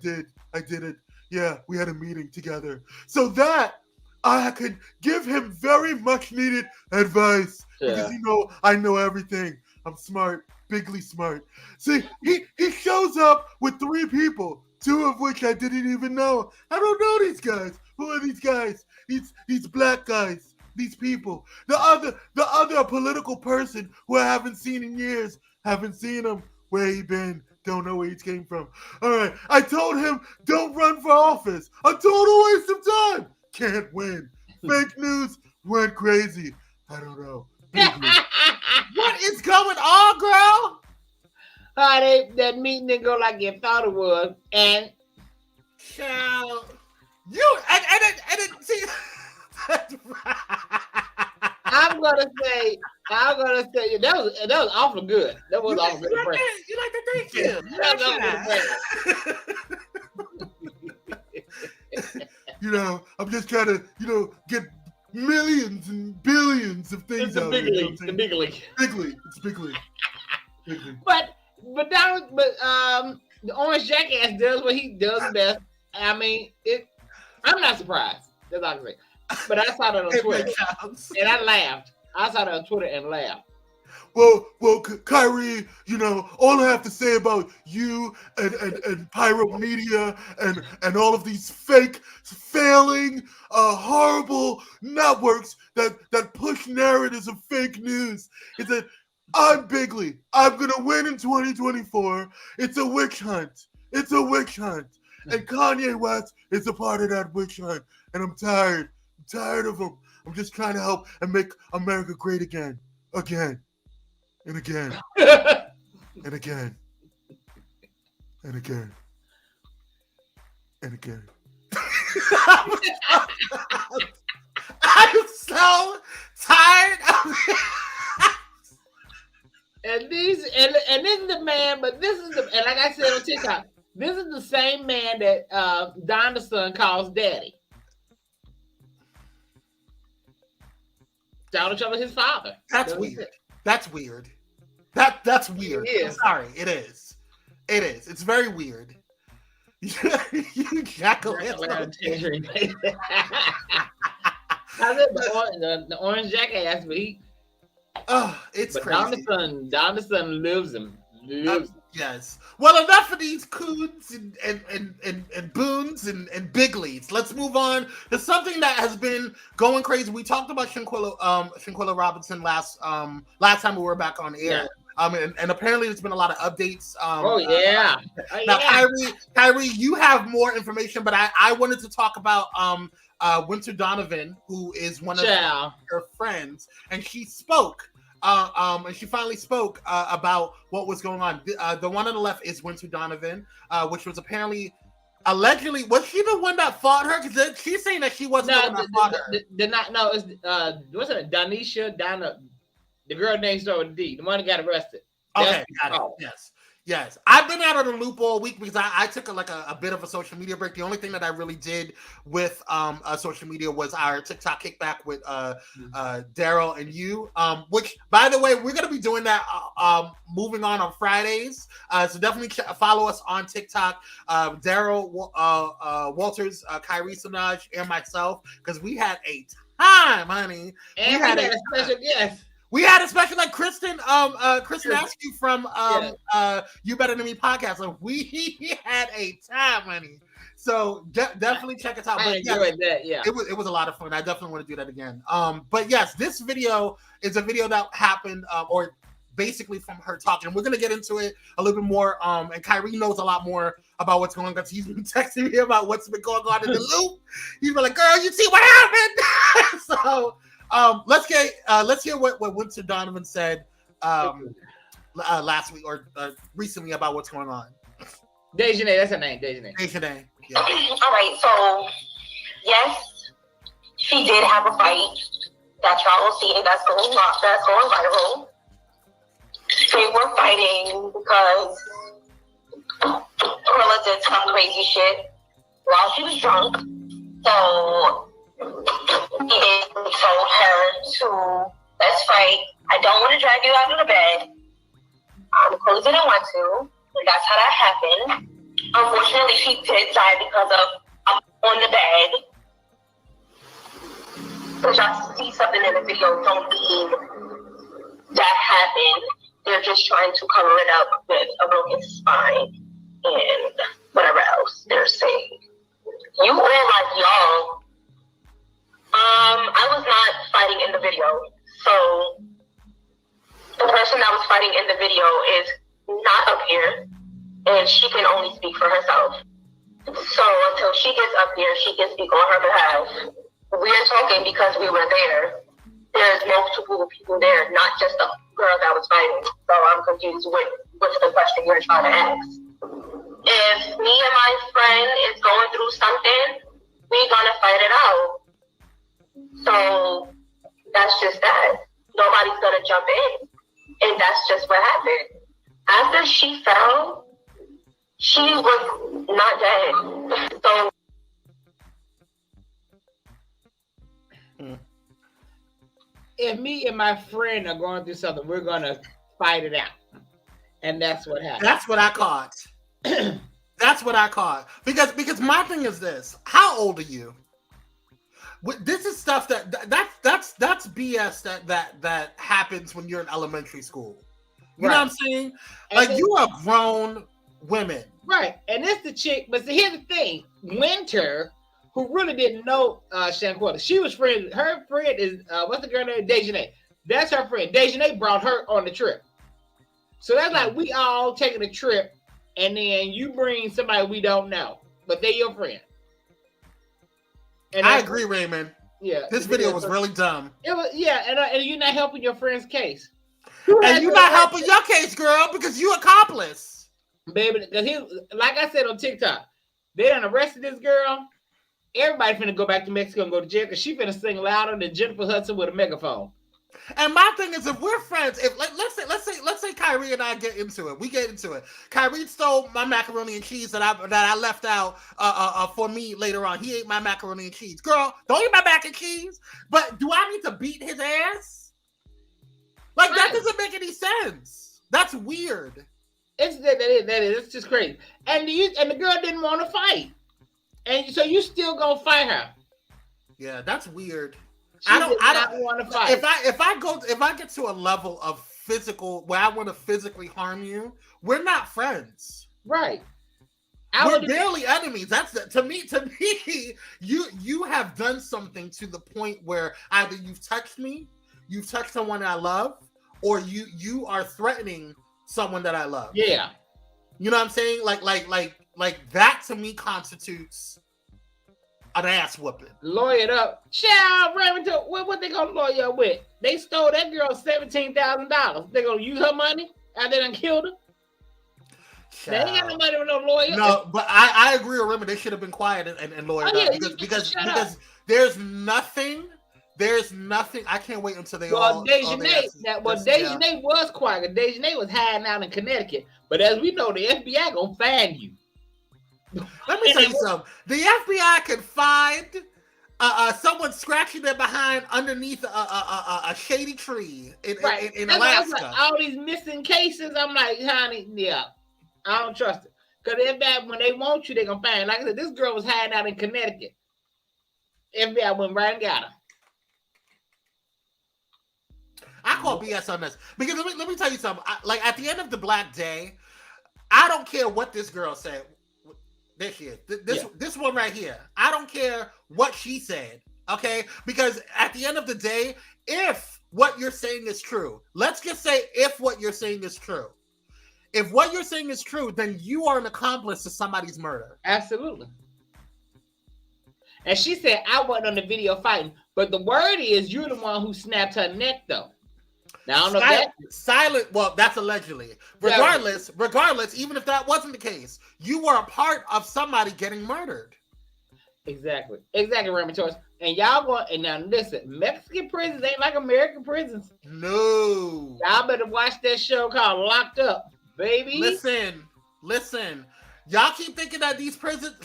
did. I did it. Yeah, we had a meeting together so that I could give him very much needed advice because I know everything. I'm smart, bigly smart. See, he shows up with 3 people, 2 of which I didn't even know. I don't know these guys. Who are these guys? These black guys. These people. The other political person who I haven't seen in years. Haven't seen him. Where he been? Don't know where he came from. All right. I told him don't run for office. A total waste of time. Can't win. Fake news went crazy. I don't know. What is going on, girl? That meeting didn't go like you thought it was, and child, you and it see. I'm gonna say that was awful good. That was awful good. You like the thank you. You know, I'm just trying to, get millions and billions of things out there. It's the big league. It's bigly. But the Orange Jackass does what he does best. I mean, I'm not surprised. That's all I can say. But I saw that on Twitter, and I laughed. I saw that on Twitter and laughed. Well, Kyrie, all I have to say about you and Pyro Media and all of these fake, failing, horrible networks that push narratives of fake news is that I'm bigly. I'm gonna win in 2024. It's a witch hunt. And Kanye West is a part of that witch hunt. And I'm tired. I'm tired of him. I'm just trying to help and make America great again. And again. And again. And again. And again. I'm so tired of it. And this is the man, and like I said on TikTok, this is the same man that Donda son calls daddy. Donald Trump is his father. That's weird. That's weird. That's weird. I'm sorry, it is. It's very weird. You jackal. I said the Orange Jackass, but he. It's but crazy. Donda son lives him. Yes. Well, enough of these coons and boons and biglies. Let's move on to something that has been going crazy. We talked about Shanquella Robinson last time we were back on air. Yeah. And apparently there's been a lot of updates. Now, Kyrie, you have more information, but I wanted to talk about Winter Donovan, who is one of her friends, and she spoke. And she finally spoke about what was going on. The one on the left is Winter Donovan, which was allegedly, was she the one that fought her? Because she's saying that she wasn't the one that fought her. It's what's her name? Donna, the girl named started with D, the one that got arrested. Okay, got it. Yes. I've been out of the loop all week because I took a bit of a social media break. The only thing that I really did with social media was our TikTok kickback with Daryl and you, which, by the way, we're going to be doing that moving on Fridays. So definitely follow us on TikTok. Daryl, Walters, Kyrie Sinaj, and myself, because we had a time, honey. And we had a special guest. We had a special, like Kristen Askew from You Better Than Me podcast. So we had a time, honey. So definitely check us out. I enjoyed that. Yeah, it was a lot of fun. I definitely want to do that again. But yes, this video is a video that happened, or basically from her talking. We're gonna get into it a little bit more. And Kyrie knows a lot more about what's going on because he's been texting me about what's been going on in the loop. He's been like, "Girl, you see what happened?" So. Let's hear what Winter Donovan said last week or recently about what's going on. Dejanay, that's her name. Dejanay. Yeah. All right, so yes, she did have a fight that y'all will see that's going viral. They were fighting because Gorilla did some crazy shit while she was drunk. So he basically told her to, let's fight. I don't want to drag you out of the bed. Clothes didn't want to. And that's how that happened. Unfortunately, she did die because of on the bed. So y'all see something in the video, don't mean that happened. They're just trying to cover it up with a broken spine and whatever else they're saying. You all like y'all. I was not fighting in the video. So the person that was fighting in the video is not up here, and she can only speak for herself. So until she gets up here, she can speak on her behalf. We're talking because we were there. There's multiple people there, not just the girl that was fighting. So I'm confused with what's the question you're trying to ask. If me and my friend is going through something, we're gonna fight it out. So that's just that. Nobody's gonna jump in. And that's just what happened. After she fell, she was not dead. So if me and my friend are going through something, we're gonna fight it out. And that's what happened. That's what I caught. That's what I caught. Because my thing is this. How old are you? This is stuff that's BS that happens when you're in elementary school. You know what I'm saying? Like, you are grown women. Right. And it's the chick, but here's the thing. Winter, who really didn't know Shanquella, she was friends. Her friend is what's the girl name? Dejanay. That's her friend. Dejanay brought her on the trip. So that's like we all taking a trip, and then you bring somebody we don't know, but they're your friend. And I agree, Raymond. Yeah, this video was really dumb. It was, and you're not helping your friend's case. And you're not helping your case, girl, because you accomplice. Baby, because like I said on TikTok, they done arrested this girl. Everybody finna go back to Mexico and go to jail because she finna sing louder than Jennifer Hudson with a megaphone. And my thing is, if we're friends, if let's say Kyrie and I get into it, we get into it. Kyrie stole my macaroni and cheese that I left out for me later on. He ate my macaroni and cheese. Girl, don't eat my mac and cheese. But do I need to beat his ass? Like, that doesn't make any sense. That's weird. It's just crazy. And the girl didn't want to fight, and so you still gonna fight her? Yeah, that's weird. She I don't want to fight. If I get to a level of physical where I want to physically harm you, we're not friends. Right. We're barely enemies. To me, you have done something to the point where either you've touched me, you've touched someone I love, or you are threatening someone that I love. Yeah. You know what I'm saying? Like that to me constitutes an ass whooping. Lawyer up. Child, Raymond, what they gonna lawyer up with? They stole that girl $17,000. They gonna use her money after they done killed her? Child. They ain't got no money with no lawyer. No, but I agree with Raymond. They should have been quiet and lawyered up because there's nothing. I can't wait until they Dejanay was quiet. Dejanay was hiding out in Connecticut. But as we know, the FBI gonna find you. Let me tell you something. The FBI can find someone scratching their behind underneath a shady tree in Alaska. Like, all these missing cases, I'm like, honey, yeah, I don't trust it. Because the FBI, when they want you, they're going to find. Like I said, this girl was hiding out in Connecticut. FBI went right and got her. I call BS on this. Because let me tell you something. Like, at the end of the Black Day, I don't care what this girl said. This one right here. I don't care what she said, okay? Because at the end of the day, if what you're saying is true, let's just say if what you're saying is true. If what you're saying is true, then you are an accomplice to somebody's murder. Absolutely. And she said, I wasn't on the video fighting. But the word is you're the one who snapped her neck, though. Now, I don't know silent. Well, that's allegedly. Regardless, even if that wasn't the case, you were a part of somebody getting murdered. Exactly, Raymond Torres. And y'all going, and now listen, Mexican prisons ain't like American prisons. No. Y'all better watch that show called Locked Up, baby. Listen. Y'all keep thinking that these prisons,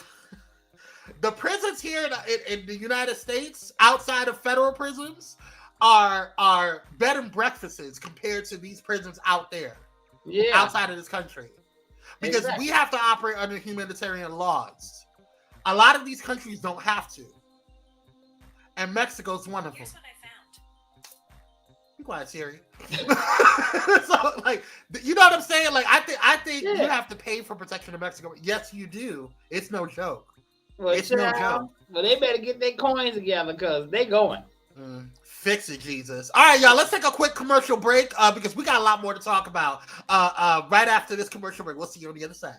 the prisons here in the United States, outside of federal prisons, are bed and breakfasts compared to these prisons out there, outside of this country, because we have to operate under humanitarian laws. A lot of these countries don't have to, and Mexico's one of them. Here's what I found. Be quiet, Siri. So, like, you know what I'm saying? Like, I think you have to pay for protection in Mexico. Yes, you do. It's no joke. Well, it's no joke. Well, they better get their coins together because they going. Fix it, Jesus. All right, y'all. Let's take a quick commercial break because we got a lot more to talk about. Right after this commercial break, we'll see you on the other side.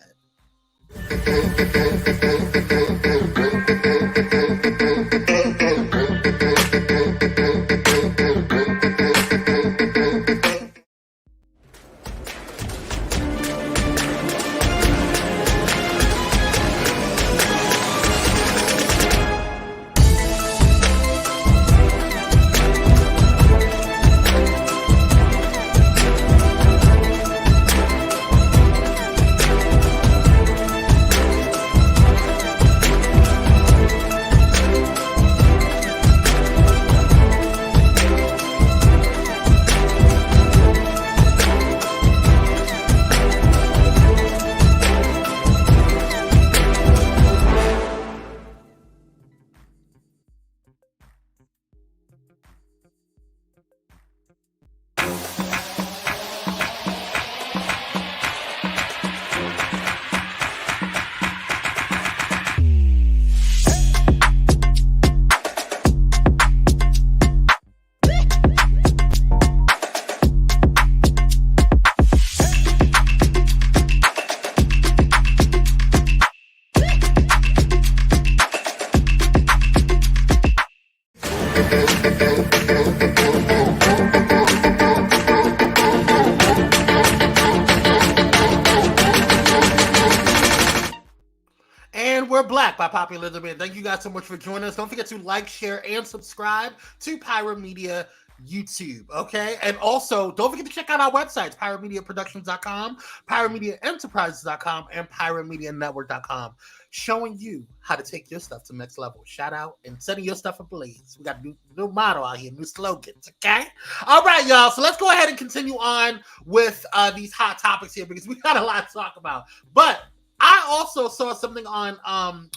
Black by popular demand. Thank you guys so much for joining us. Don't forget to like, share, and subscribe to Pyro Media YouTube, okay? And also, don't forget to check out our websites, pyromediaproductions.com, pyromediaenterprises.com, and pyromedianetwork.com, showing you how to take your stuff to the next level. Shout out and setting your stuff ablaze. We got a new motto out here, new slogans, okay? All right, y'all. So let's go ahead and continue on with these hot topics here because we got a lot to talk about. But I also saw something on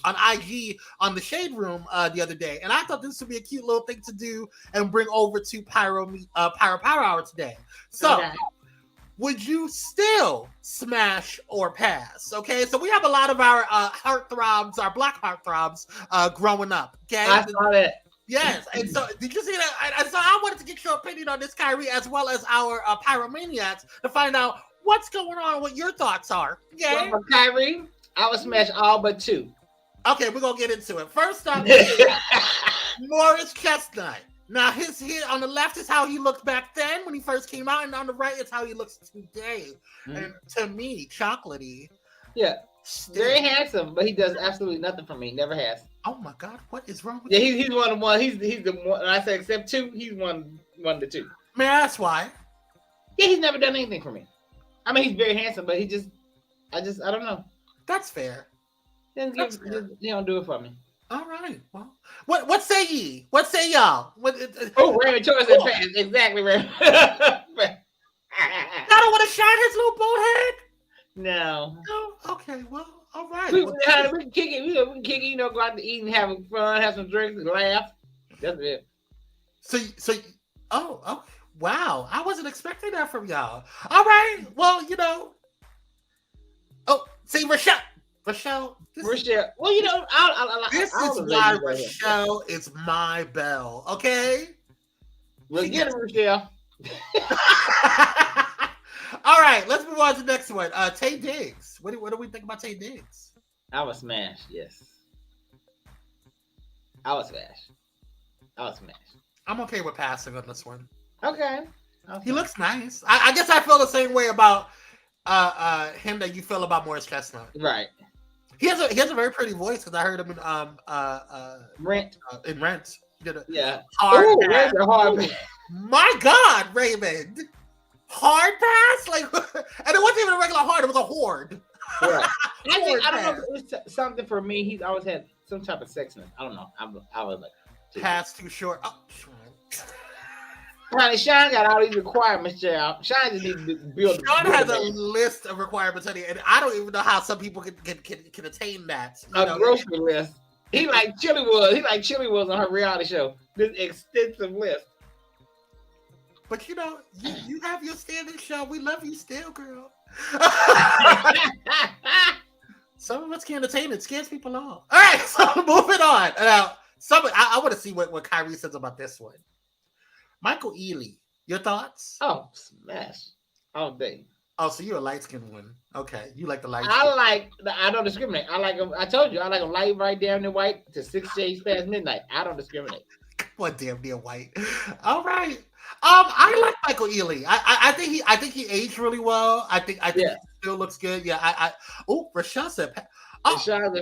IG on the Shade Room the other day, and I thought this would be a cute little thing to do and bring over to Pyro Power Hour today. So, would you still smash or pass? Okay, so we have a lot of our heartthrobs, our Black heartthrobs, growing up. Okay, I saw that. Yes, and so did you see that? And so I wanted to get your opinion on this, Kyrie, as well as our pyromaniacs, to find out what's going on, what your thoughts are. Okay, well, for Kyrie, I would smash all but two. Okay, we're gonna get into it. First up, Morris Chestnut. Now, his here on the left is how he looked back then when he first came out, and on the right is how he looks today. And to me, chocolatey. Yeah, very handsome, but he does absolutely nothing for me. Never has. Oh my God, what is wrong with you? you? He's one of one. He's the one. And I say except two, he's one of the two. May I ask why? Yeah, he's never done anything for me. I mean, he's very handsome, but I don't know. That's fair. He don't do it for me. All right. Well, what say ye? What say y'all? Raymond Choice and pants. Exactly, Raymond. I don't want to shine his little bald head. No. Okay. Well, all right. We can kick it. We can kick it. Go out to eat and have fun, have some drinks, and laugh. That's it. So. Okay. Wow. I wasn't expecting that from y'all. All right. Well, Oh, see, Rochelle. Well, this is why Rochelle is my belle, okay? We'll get it, Rochelle. All right, let's move on to the next one. Tay Diggs. What do we think about Tay Diggs? I was smashed, yes. I was smashed. I'm okay with passing on this one. Okay. He looks nice. I guess I feel the same way about him that you feel about Morris Chestnut. Right. He has a very pretty voice because I heard him in Rent. In Rent. He did hard pass. My God, Raymond. Hard pass? And it wasn't even a regular hard, it was a horde. Right. I don't know if it's something for me. He's always had some type of sexiness. I don't know. I was like, pass too short. Oh, honey, Sean got all these requirements, child. Sean just needs to build. Sean has a list of requirements, honey, and I don't even know how some people can attain that. Grocery list. He like Chili was. He like Chili was on her reality show. This extensive list. But you have your standard show. We love you still, girl. Some of us can't attain it. Scares people off. All right, so moving on. Now, I want to see what Kyrie says about this one. Michael Ealy, your thoughts? Oh, smash all day. Oh, so you're a light-skinned one. Okay, you like the light. I don't discriminate. I like them. I told you, I like them light, right down to white to 6 shades past midnight. I don't discriminate. What damn near white? All right. I like Michael Ealy. I think he aged really well. I think he still looks good. Yeah. Rochelle said. Sean said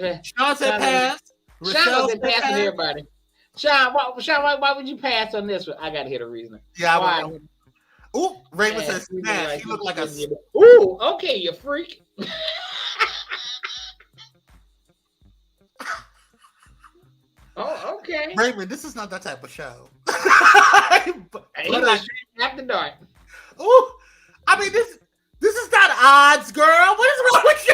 pass. Sean said pass on everybody. Sean, why would you pass on this one? I gotta hear the reason. Yeah. Raymond says smash. He looked like a. Ooh, okay, you freak. Oh, okay. Raymond, this is not that type of show. After dark. Ooh, I mean this is not odds, girl. What is wrong with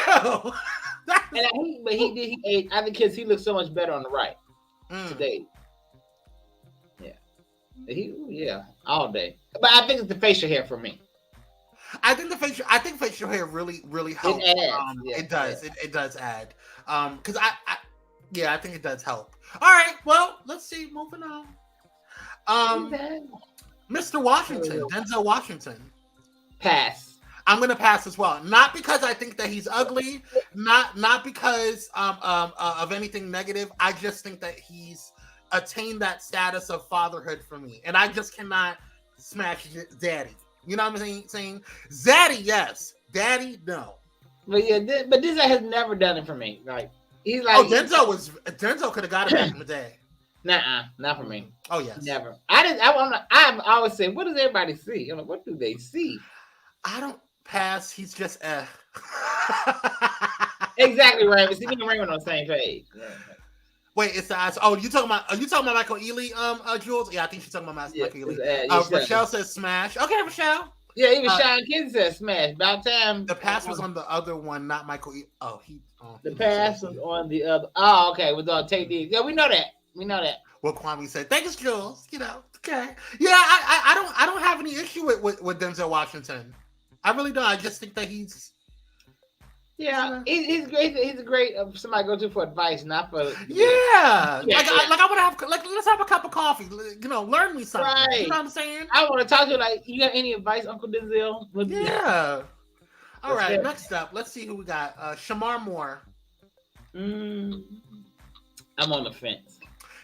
you? He ate. I think because he looks so much better on the right today. Yeah, all day. But I think it's the facial hair for me. I think facial hair really, really helps. It does. It does add. Because I think it does help. All right. Well, let's see. Moving on. Mr. Washington, Denzel Washington. Pass. I'm gonna pass as well. Not because I think that he's ugly. Not because of anything negative. I just think that he's attained that status of fatherhood for me, and I just cannot smash daddy. You know what I'm saying? Zaddy, yes. Daddy, no. But Denzel has never done it for me. Like he's like, Denzel could have got it back in the day. Nah, not for me. Oh yes, never. I always say, what does everybody see? I'm like, what do they see? I don't pass. He's just Exactly right. But see, me and Raymond on the same page. Yeah. Wait, it's the eyes. Oh, are you talking about Michael Ealy, Jules? Yeah, I think she's talking about Michael Ealy. Rochelle says smash. Okay, Rochelle. Yeah, even Sean Kidd said smash. About time. The pass was on the other one, not Michael Ealy. The pass was on the other. Oh, okay. We're gonna take these. Yeah, we know that. Well, Kwame said, "Thanks, Jules." Okay. Yeah, I don't have any issue with Denzel Washington. I really don't. I just think that he's. Yeah, he's great. He's a great somebody to go to for advice, not for. Yeah. I want to have let's have a cup of coffee. Learn me something. Right. You know what I'm saying? I want to talk to you. Like, you got any advice, Uncle Denzel? Yeah. All right. Next up, let's see who we got. Shamar Moore. I'm on the fence.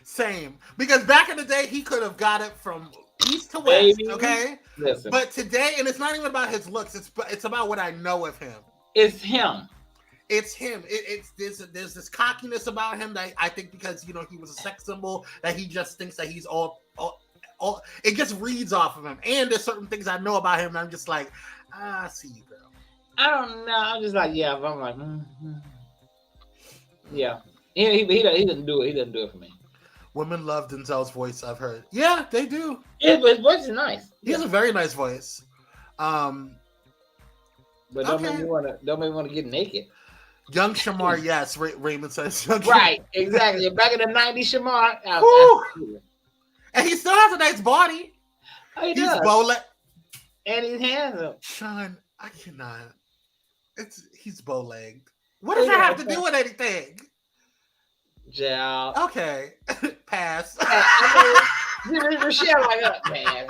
Same, because back in the day he could have got it from east to west. Okay. Listen. But today, and it's not even about his looks. It's about what I know of him. It's him. There's this cockiness about him that I think because he was a sex symbol that he just thinks that he's all it just reads off of him. And there's certain things I know about him and I'm just like, I see you, girl. I don't know. I'm just like, yeah. But I'm like, yeah. He doesn't do it. He doesn't do it for me. Women love Denzel's voice. I've heard. Yeah, they do. His voice is nice. He has a very nice voice. But don't make me want to get naked. Young Shamar, yes. Raymond says. Right, exactly. Back in the 90s, Shamar. And he still has a nice body. Oh, he He's does. bow-legged. And he's handsome. Sean, I cannot. He's bow-legged. What does that have to do with anything? Joe. Okay. Pass. Rochelle like up, man.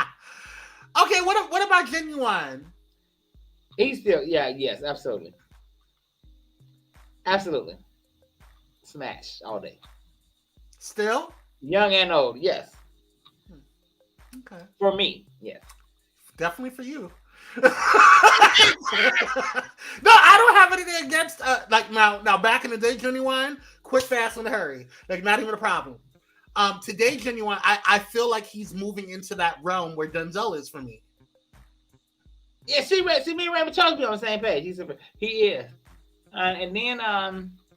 Okay, what about Genuine? He's still, yes, absolutely. Absolutely. Smash all day. Still? Young and old, yes. Okay. For me, yes. Definitely for you. No, I don't have anything against now back in the day, Genuine, quick, fast, and hurry. Not even a problem. Today, Genuine, I feel like he's moving into that realm where Denzel is for me. Yeah, see me and Raymond Charles be on the same page. He is. And then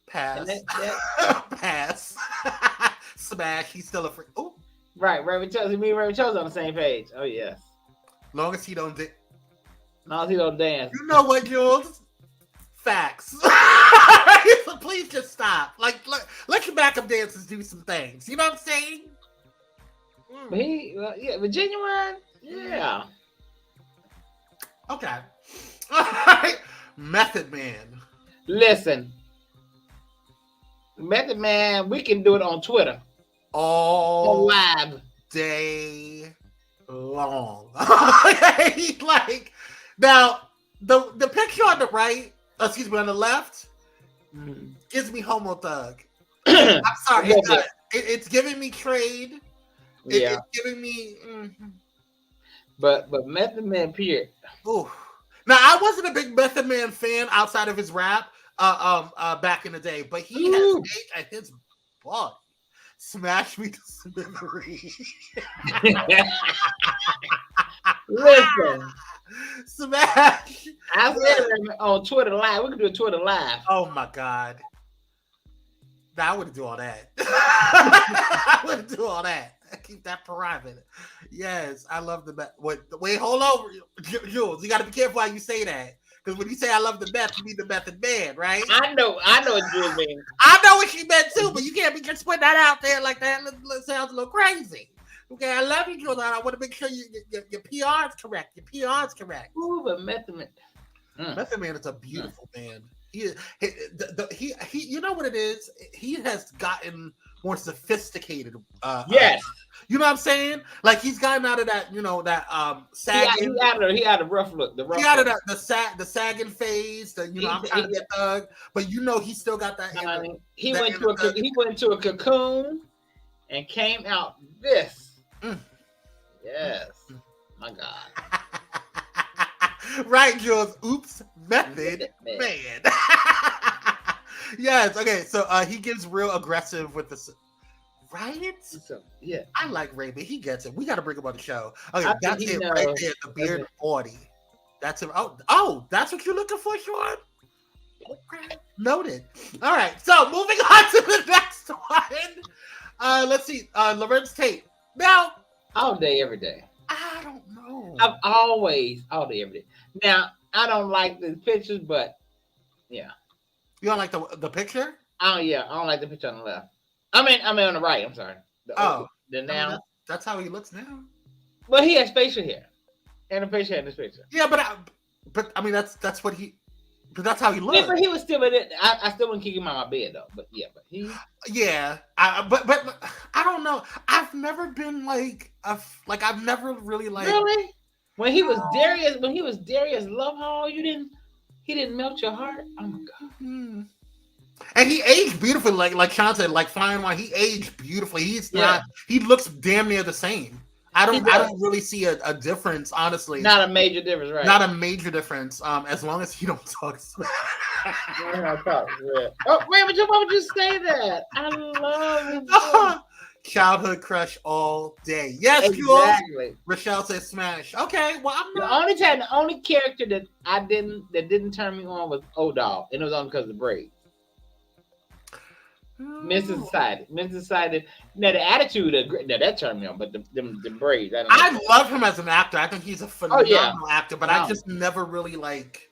Pass. and Pass. Smash. He's still a freak. Oh, right, Raymond Chose. Me and Raymond Chose on the same page. Oh yes. Long as he don't. Long as he don't dance. You know what, Jules? Facts. So please just stop. Like, let your backup dancers do some things. You know what I'm saying? But but Genuine, yeah. Okay. All right. Method Man. Listen, Method Man, we can do it on Twitter. All live day long. He's like, now the picture on the right, excuse me, on the left, gives me Homo Thug. I'm sorry, it's giving me trade. It's giving me. But Method Man, period. Ooh. Now I wasn't a big Method Man fan outside of his rap, back in the day, but he has age at his body. Smash me to smithereens. Listen, Smash. I said on Twitter Live. We can do a Twitter Live. Oh my God. Nah, I wouldn't do all that. I wouldn't do all that. Keep that private. Yes, I love the wait, hold over, Jules. You got to be careful how you say that. Because when you say I love the meth, you mean the Method Man, right? I know what Jules means. I know what she meant too, but you can't be just putting that out there like that. It sounds a little crazy. Okay, I love you, Jules. I want to make sure your PR is correct. Your PR is correct. Ooh, but Method Man. Method Man is a beautiful man. He you know what it is? He has gotten more sophisticated. Yes. You know what I'm saying? Like he's gotten out of that, sagging. He had a rough look. He out of that the sagging phase. I'm trying to be a thug, but he still got that. He went into a cocoon and came out this. Yes, my God. Right, Jules. Oops, Method Man. Yes. Okay. So he gets real aggressive with the. Right? So, yeah. I like Ray, but he gets it. We got to bring him on the show. Okay, that's it right there. The beard 40. That's it. Oh, that's what you're looking for, Sean? Okay. Noted. All right. So moving on to the next one. Let's see. Lorenz Tate. Now. All day, every day. I don't know. I've always, all day, every day. Now, I don't like the pictures, but yeah. You don't like the picture? Oh, yeah. I don't like the picture on the left. I mean on the right. I'm sorry. The now. That's how he looks now. Well, he has facial hair, and a facial hair in this picture. Yeah, but I mean that's what he. But that's how he looks. Yeah, but he was still in it. I still wouldn't kick him out of my bed though. But yeah, but he. Yeah, but I don't know. I've never been like I've never really like. Really? When he was Darius Love Hall, he didn't melt your heart. Oh my God. Mm-hmm. And he aged beautifully, like Sean said, like fine wine. He aged beautifully. He's not. He looks damn near the same. I don't really see a difference, honestly. Not a major difference, right? Not a major difference. As long as you don't talk smack. Oh, why would you say that? I love him. Childhood crush all day. Yes, exactly. Rochelle says smash. Okay, well I'm not. The only character that didn't turn me on was O-Dog, and it was only because of the braids. Mrs. Society. Now the attitude, that turned me on, but the braids. I love him as an actor. I think he's a phenomenal actor, but I just never really like.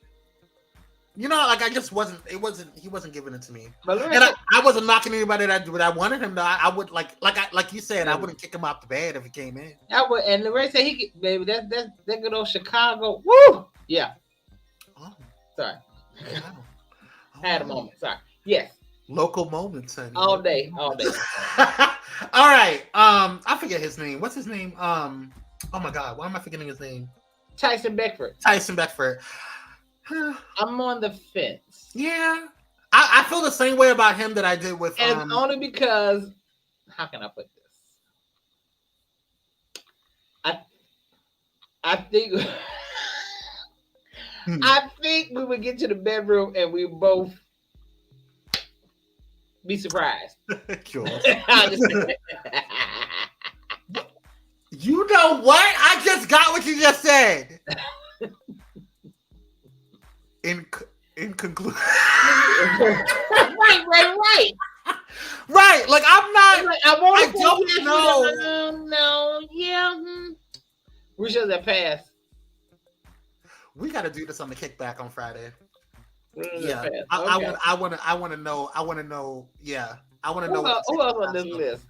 I just wasn't. He wasn't giving it to me. But I wasn't knocking anybody that I wanted him to. I would like you said. I wouldn't kick him out the bed if he came in. I would, and Lorraine said baby, that good old Chicago. Woo! Yeah. Oh. Sorry. I had a moment. Sorry. Yes. Local moments, honey. All day. All right. I forget his name. What's his name? Oh my God, why am I forgetting his name? Tyson Beckford. I'm on the fence. Yeah. I feel the same way about him that I did with and only because how can I put this? I think I think we would get to the bedroom and we both be surprised. Sure. You know what? I just got what you just said. In conclusion, right. Right. Like I'm not. Like, I don't know. No. Yeah. We should have passed. We got to do this on the kickback on Friday. Yeah, Okay. I want to know. Yeah, I want to know. Who else on this list?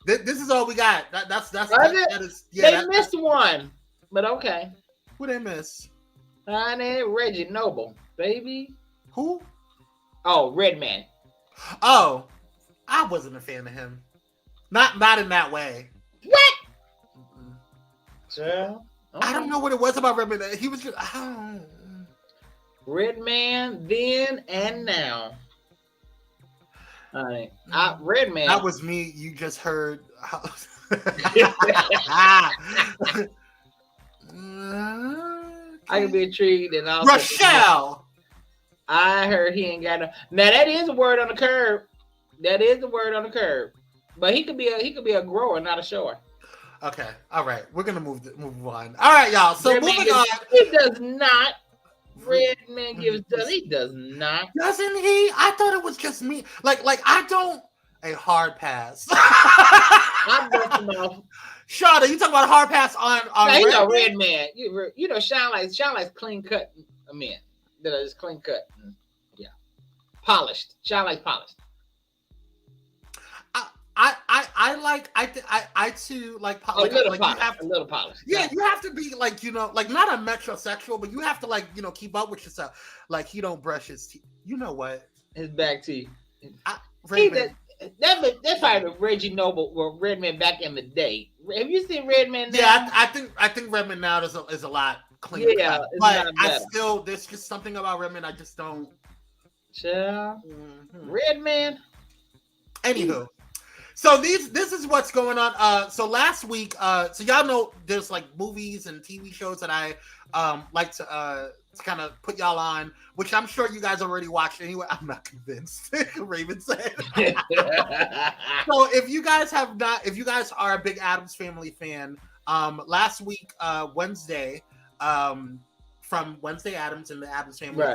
This is all we got. That is. Yeah, they missed one, but okay. Who they miss? Reggie Noble, baby. Who? Oh, Redman. Oh, I wasn't a fan of him. Not in that way. What? So, okay. I don't know what it was about Redman. He was just. Redman then and now. All right. Redman. That was me. You just heard. I could be intrigued and also Rochelle. I heard he ain't got no. Now that is a word on the curb. That is the word on the curb. But he could be a grower, not a shower. Okay. All right. We're gonna move on. All right, y'all. So moving on. He does not. Redman he does not. Doesn't he? I thought it was just me. Like I don't. A hard pass. I'm busting off. Shawty, you talking about a hard pass on now, you know Redman. You know Sean likes clean cut men that are just clean cut. Yeah, polished. Sean likes polished. I too like a little polished. Yeah, you have to be like like not a metrosexual, but you have to like keep up with yourself. Like he don't brush his teeth. You know what? His back teeth. That's probably the Reggie Noble or Redman back in the day. Have you seen Redman now? Yeah, I think Redman now is a lot cleaner. Yeah, but I still there's just something about Redman I just don't. Chill. Redman. Anywho, so this is what's going on. So last week, so y'all know there's like movies and TV shows that I like to kind of put y'all on, which I'm sure you guys already watched anyway. I'm not convinced. Raven said. So if you guys are a big Addams Family fan, last week Wednesday, from Wednesday Addams and the Addams Family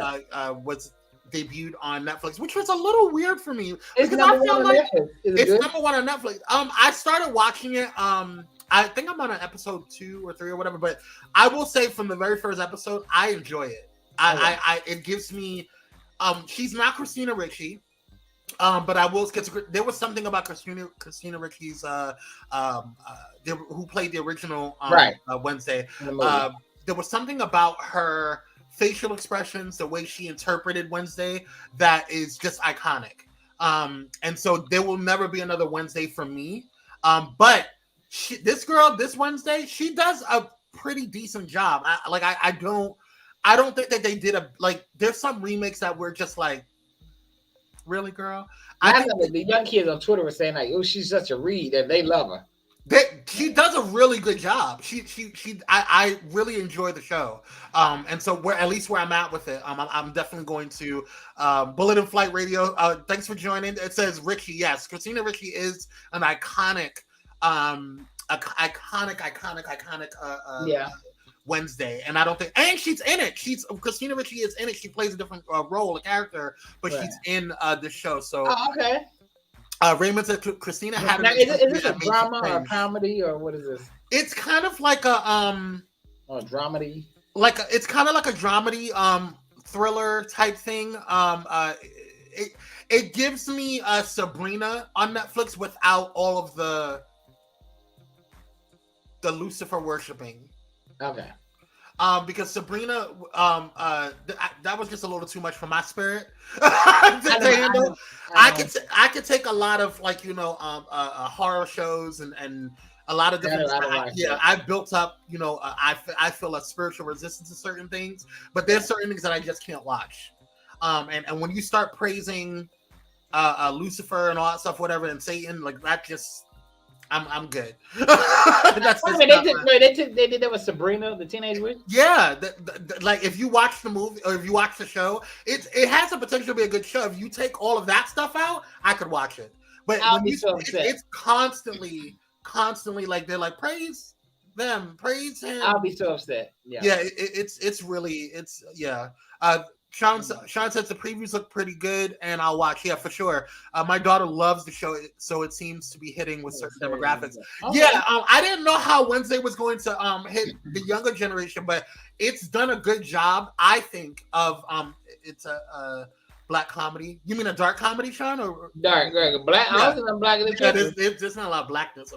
was debuted on Netflix, which was a little weird for me because I feel like it's number one on Netflix. I started watching it. I think I'm on an episode 2 or 3 or whatever, but I will say from the very first episode, I enjoy it. It gives me. She's not Christina Ricci, but I will get to. There was something about Christina Ricci's who played the original Wednesday. There was something about her facial expressions, the way she interpreted Wednesday, that is just iconic. And so there will never be another Wednesday for me. But this Wednesday, she does a pretty decent job. I don't think that they did there's some remakes that were just like, really, girl? The young kids on Twitter were saying like, oh, she's such a read, and they love her. She does a really good job. I really enjoy the show. And so at least where I'm at with it, I'm definitely going to Bullet and Flight Radio. Thanks for joining. It says Ricci. Yes, Christina Ricci is an iconic Wednesday, and I don't think, and she's in it. Christina Ricci is in it. She plays a different role, a character, but she's in the show. So okay. Raymond said Christina had. Now, is this a drama or a comedy or what is this? It's kind of like a dramedy. It's kind of like a dramedy thriller type thing. It gives me Sabrina on Netflix without all of the Lucifer worshiping. Okay. Because Sabrina, that was just a little too much for my spirit to handle. I could take a lot of horror shows and a lot of different. I built up. I feel a spiritual resistance to certain things, but there's certain things that I just can't watch. And when you start praising Lucifer and all that stuff, whatever, and Satan, like that just. I'm good. They did that with Sabrina, the Teenage Witch. Yeah, like if you watch the movie or if you watch the show, it has the potential to be a good show. If you take all of that stuff out, I could watch it. But it's constantly like they're like praise them, praise him. I'll be so upset. Yeah, it's really. Sean says the previews look pretty good, and I'll watch. Yeah, for sure. My daughter loves the show, so it seems to be hitting with certain demographics. Okay. Yeah, I didn't know how Wednesday was going to hit the younger generation, but it's done a good job, I think. Of it's a black comedy. You mean a dark comedy, Sean? Or dark, black? Yeah. I was in black. Yeah, there's not a lot of blackness.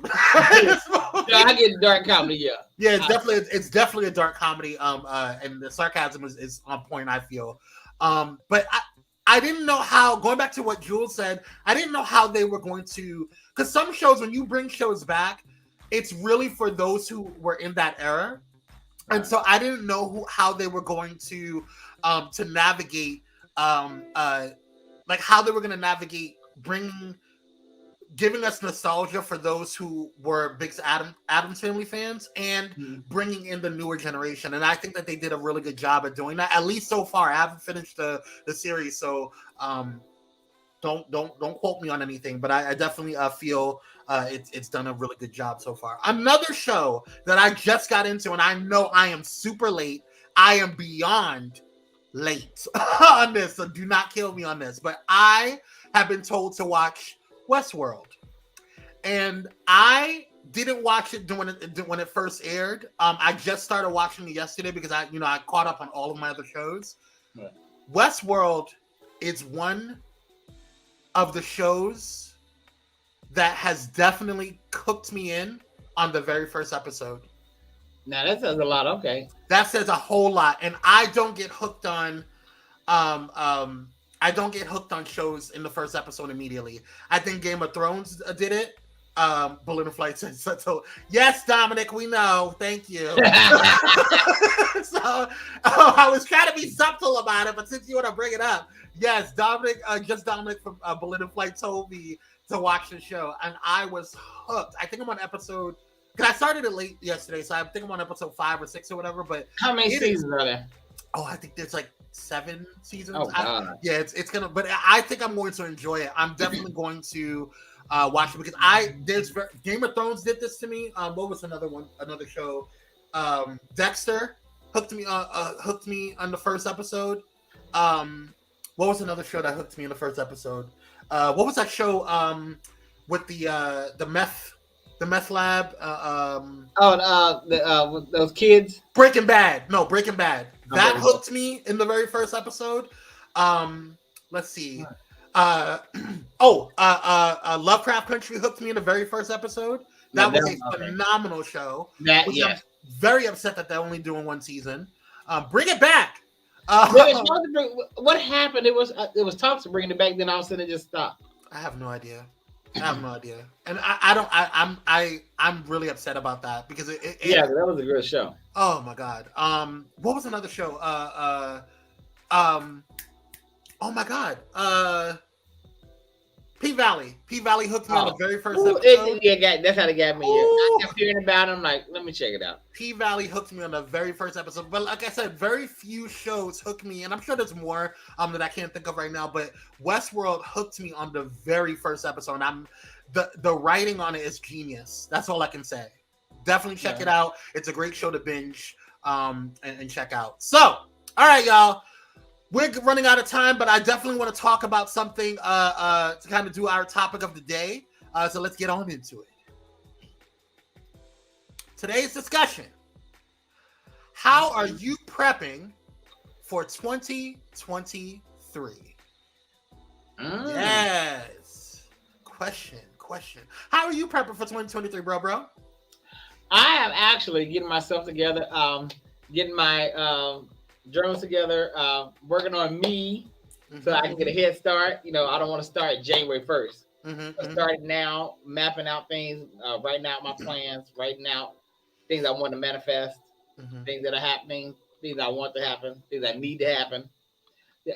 Yeah, I get dark comedy. Yeah, yeah, it's definitely a dark comedy. And the sarcasm is on point, I feel. But I didn't know how. Going back to what Jules said, I didn't know how they were going to. Because some shows, when you bring shows back, it's really for those who were in that era, and so I didn't know how they were going to navigate. Like how they were going to navigate giving us nostalgia for those who were big Addams Family fans and bringing in the newer generation. And I think that they did a really good job at doing that, at least so far. I haven't finished the series, so don't quote me on anything, but I definitely feel it's done a really good job so far. Another show that I just got into, and I know I am super late. I am beyond late on this, so do not kill me on this, but I have been told to watch Westworld, and I didn't watch it when it first aired. I just started watching it yesterday because I caught up on all of my other shows. Right. Westworld is one of the shows that has definitely cooked me in on the very first episode. Now that says a lot. Okay, that says a whole lot, and I don't get hooked on, shows in the first episode immediately. I think Game of Thrones did it. Balloon Flight says so. Yes, Dominic, we know. Thank you. So I was trying to be subtle about it, but since you want to bring it up, yes, Dominic from Balloon Flight told me to watch the show, and I was hooked. I think I'm on episode. Because I started it late yesterday, so I think I'm on episode 5 or 6 or whatever. But how many seasons are there? Oh, I think there's like 7 seasons. Oh, God. It's gonna. But I think I'm going to enjoy it. I'm definitely going to watch it because there's Game of Thrones did this to me. What was another show? Dexter hooked me on the first episode. What was another show that hooked me in the first episode? What was that show with the meth? The meth lab. With those kids. Breaking Bad. That hooked me in the very first episode. Let's see. Lovecraft Country hooked me in the very first episode. That was a phenomenal show. I'm very upset that they're only doing 1 season. Bring it back. What happened? It was talks of bringing it back. Then all of a sudden it just stopped. I have no idea, and I'm really upset about that because that was a good show. Oh my god. What was another show? Oh my god. P-Valley hooked me on the very first episode. That's how they got me. I kept hearing about it. I'm like, let me check it out. P-Valley hooked me on the very first episode. But like I said, very few shows hooked me. And I'm sure there's more that I can't think of right now. But Westworld hooked me on the very first episode. And the writing on it is genius. That's all I can say. Definitely check it out. It's a great show to binge and check out. So, all right, y'all. We're running out of time, but I definitely want to talk about something to kind of do our topic of the day. So let's get on into it. Today's discussion. How are you prepping for 2023? Yes. Question. How are you prepping for 2023, bro? I am actually getting myself together, getting my journals together, working on me so I can get a head start. I don't want to start January 1st. I started now, mapping out things, writing out my plans, writing out things I want to manifest, things that are happening, things I want to happen, things that need to happen.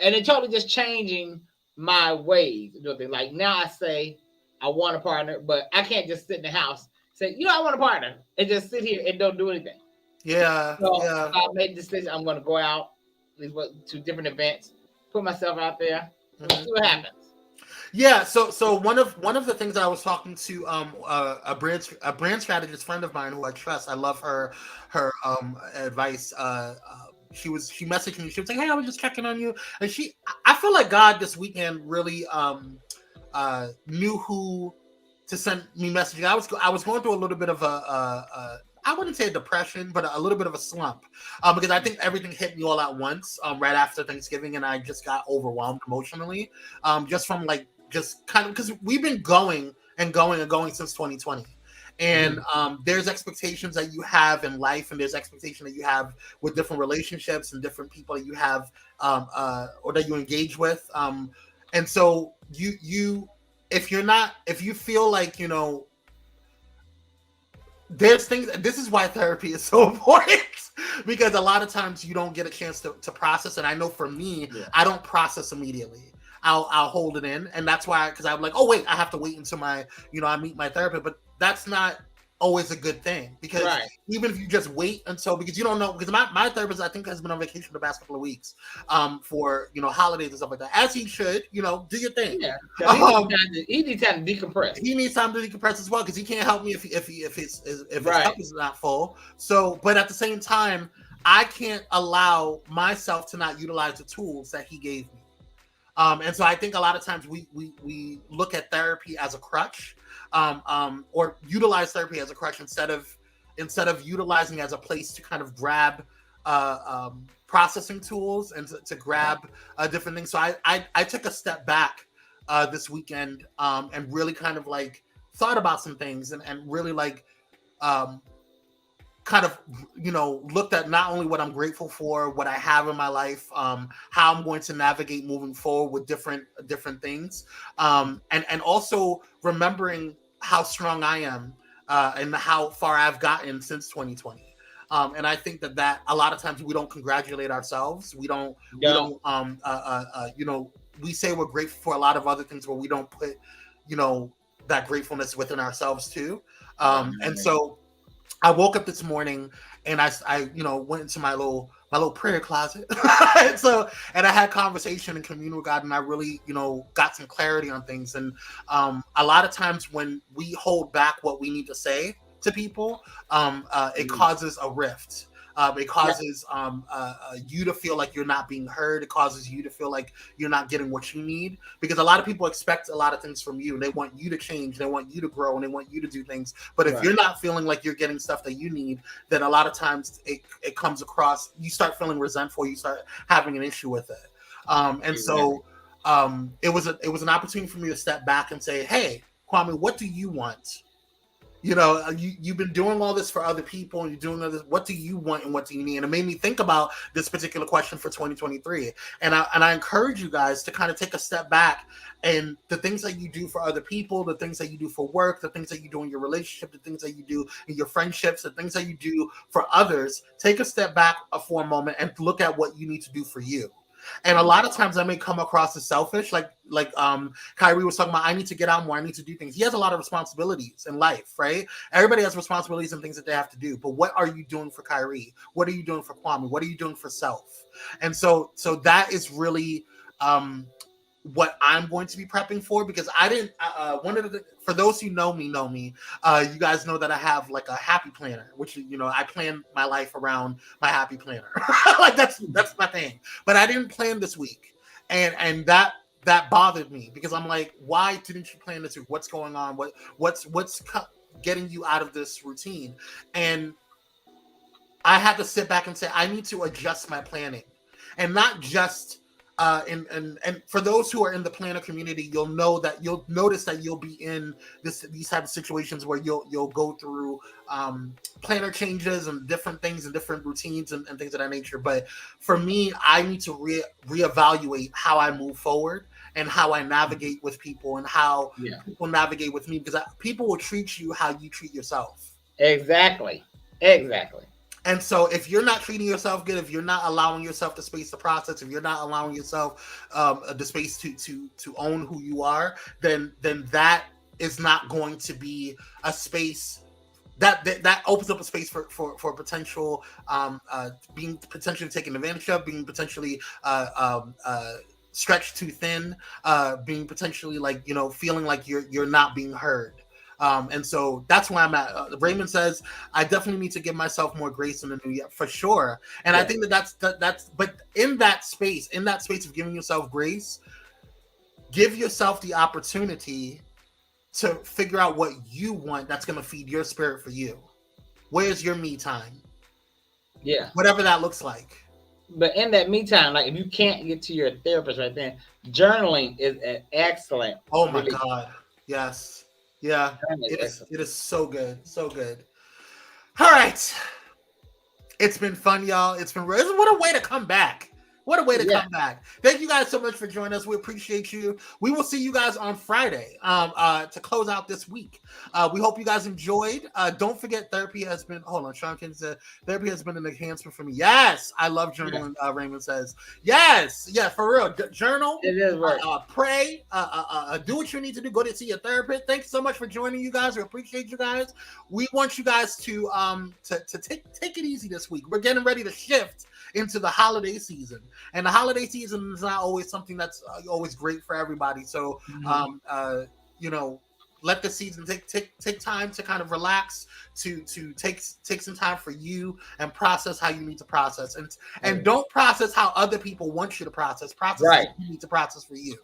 And it's totally just changing my ways. Like now I say I want a partner, but I can't just sit in the house, say, I want a partner, and just sit here and don't do anything. Yeah. I made the decision. I'm going to go out to different events, put myself out there, and see what happens. Yeah. So one of the things that I was talking to a brand strategist friend of mine who I trust. I love her advice. she messaged me. She was like, "Hey, I was just checking on you." And I feel like God this weekend really knew who to send me messages. I was going through a little bit of a I wouldn't say a depression, but a little bit of a slump, because I think everything hit me all at once right after Thanksgiving, and I just got overwhelmed emotionally, just from like just kind of because we've been going and going and going since 2020. And there's expectations that you have in life, and there's expectation that you have with different relationships and different people that you have or that you engage with. And so if you feel like, there's things, this is why therapy is so important, because a lot of times you don't get a chance to process. And I know for me, I don't process immediately. I'll hold it in. And that's why, because I'm like, oh wait, I have to wait until I meet my therapist. But that's not always a good thing, because even if you just wait until, because you don't know, because my therapist, I think, has been on vacation the past couple of weeks for holidays and stuff like that, as he should. Do your thing. He needs time to decompress. He needs time to decompress as well, because he can't help me if his cup is not full. So, but at the same time, I can't allow myself to not utilize the tools that he gave me. And so I think a lot of times we look at therapy as a crutch, or utilize therapy as a crutch instead of utilizing as a place to kind of grab processing tools and to grab different things. So I took a step back this weekend and really kind of like thought about some things and really like kind of looked at not only what I'm grateful for, what I have in my life, how I'm going to navigate moving forward with different things, and also remembering how strong I am and how far I've gotten since 2020. And I think that a lot of times we don't congratulate ourselves. We say we're grateful for a lot of other things, but we don't put that gratefulness within ourselves too. And so I woke up this morning and I went into my little prayer closet. and I had conversation and communion with God, and I really, got some clarity on things. And a lot of times when we hold back what we need to say to people, it causes a rift. It causes you to feel like you're not being heard. It causes you to feel like you're not getting what you need, because a lot of people expect a lot of things from you. They want you to change. They want you to grow, and they want you to do things. But if you're not feeling like you're getting stuff that you need, then a lot of times it comes across, you start feeling resentful. You start having an issue with it. So it was an opportunity for me to step back and say, hey, Kwame, what do you want? You've been doing all this for other people, and you're doing all this. What do you want and what do you need? And it made me think about this particular question for 2023. And I encourage you guys to kind of take a step back, and the things that you do for other people, the things that you do for work, the things that you do in your relationship, the things that you do in your friendships, the things that you do for others, take a step back for a moment and look at what you need to do for you. And a lot of times I may come across as selfish, like Kyrie was talking about. I need to get out more. I need to do things. He has a lot of responsibilities in life, right? Everybody has responsibilities and things that they have to do. But what are you doing for Kyrie? What are you doing for Kwame? What are you doing for self? And so that is really what I'm going to be prepping for, because I didn't. For those who know me, you guys know that I have like a happy planner, which I plan my life around my happy planner. Like that's my thing. But I didn't plan this week, and that bothered me, because I'm like, why didn't you plan this week? What's going on? What's getting you out of this routine? And I had to sit back and say, I need to adjust my planning, and not just. And for those who are in the planner community, you'll notice that you'll be in these type of situations where you'll go through planner changes and different things and different routines and things of that nature. But for me, I need to reevaluate how I move forward and how I navigate with people and how people navigate with me, because people will treat you how you treat yourself. Exactly. And so if you're not treating yourself good, if you're not allowing yourself the space to process, if you're not allowing yourself the space to own who you are, then that is not going to be a space that opens up a space for potential being potentially taken advantage of, being potentially stretched too thin, being potentially like feeling like you're not being heard. And so that's where I'm at. Raymond says, I definitely need to give myself more grace in the new year, for sure. And I think that's, but in that space of giving yourself grace, give yourself the opportunity to figure out what you want that's going to feed your spirit for you. Where's your me time? Yeah. Whatever that looks like. But in that me time, like if you can't get to your therapist right then, journaling is an excellent. Oh my God. Yes. Yeah, it is so good. So good. All right. It's been fun, y'all. What a way to come back. What a way to come back. Thank you guys so much for joining us. We appreciate you. We will see you guys on Friday to close out this week. We hope you guys enjoyed. Don't forget, therapy has been, hold on, Sean King said, therapy has been an enhancement for me. Yes, I love journaling, Raymond says. Yes, yeah, for real. Journal. It is right. Pray. Do what you need to do. Go to see your therapist. Thanks so much for joining, you guys. We appreciate you guys. We want you guys to take it easy this week. We're getting ready to shift into the holiday season, and the holiday season is not always something that's always great for everybody. So, let the season take time to kind of relax, to take some time for you and process how you need to process, and don't process how other people want you to process. Process how you need to process for you.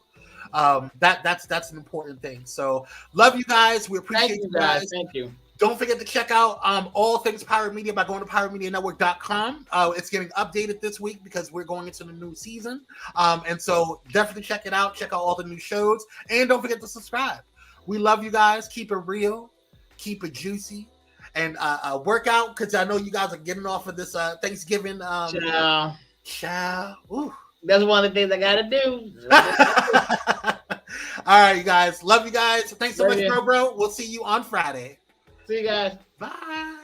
That's an important thing. So, love you guys. We appreciate you guys. Thank you. Don't forget to check out all things Pyro Media by going to pyromedianetwork.com. It's getting updated this week because we're going into the new season. And so definitely check it out. Check out all the new shows. And don't forget to subscribe. We love you guys. Keep it real. Keep it juicy. And work out, because I know you guys are getting off of this Thanksgiving. Ciao. Ooh. That's one of the things I got to do. All right, you guys. Love you guys. Thanks so much, bro. We'll see you on Friday. See you guys. Bye.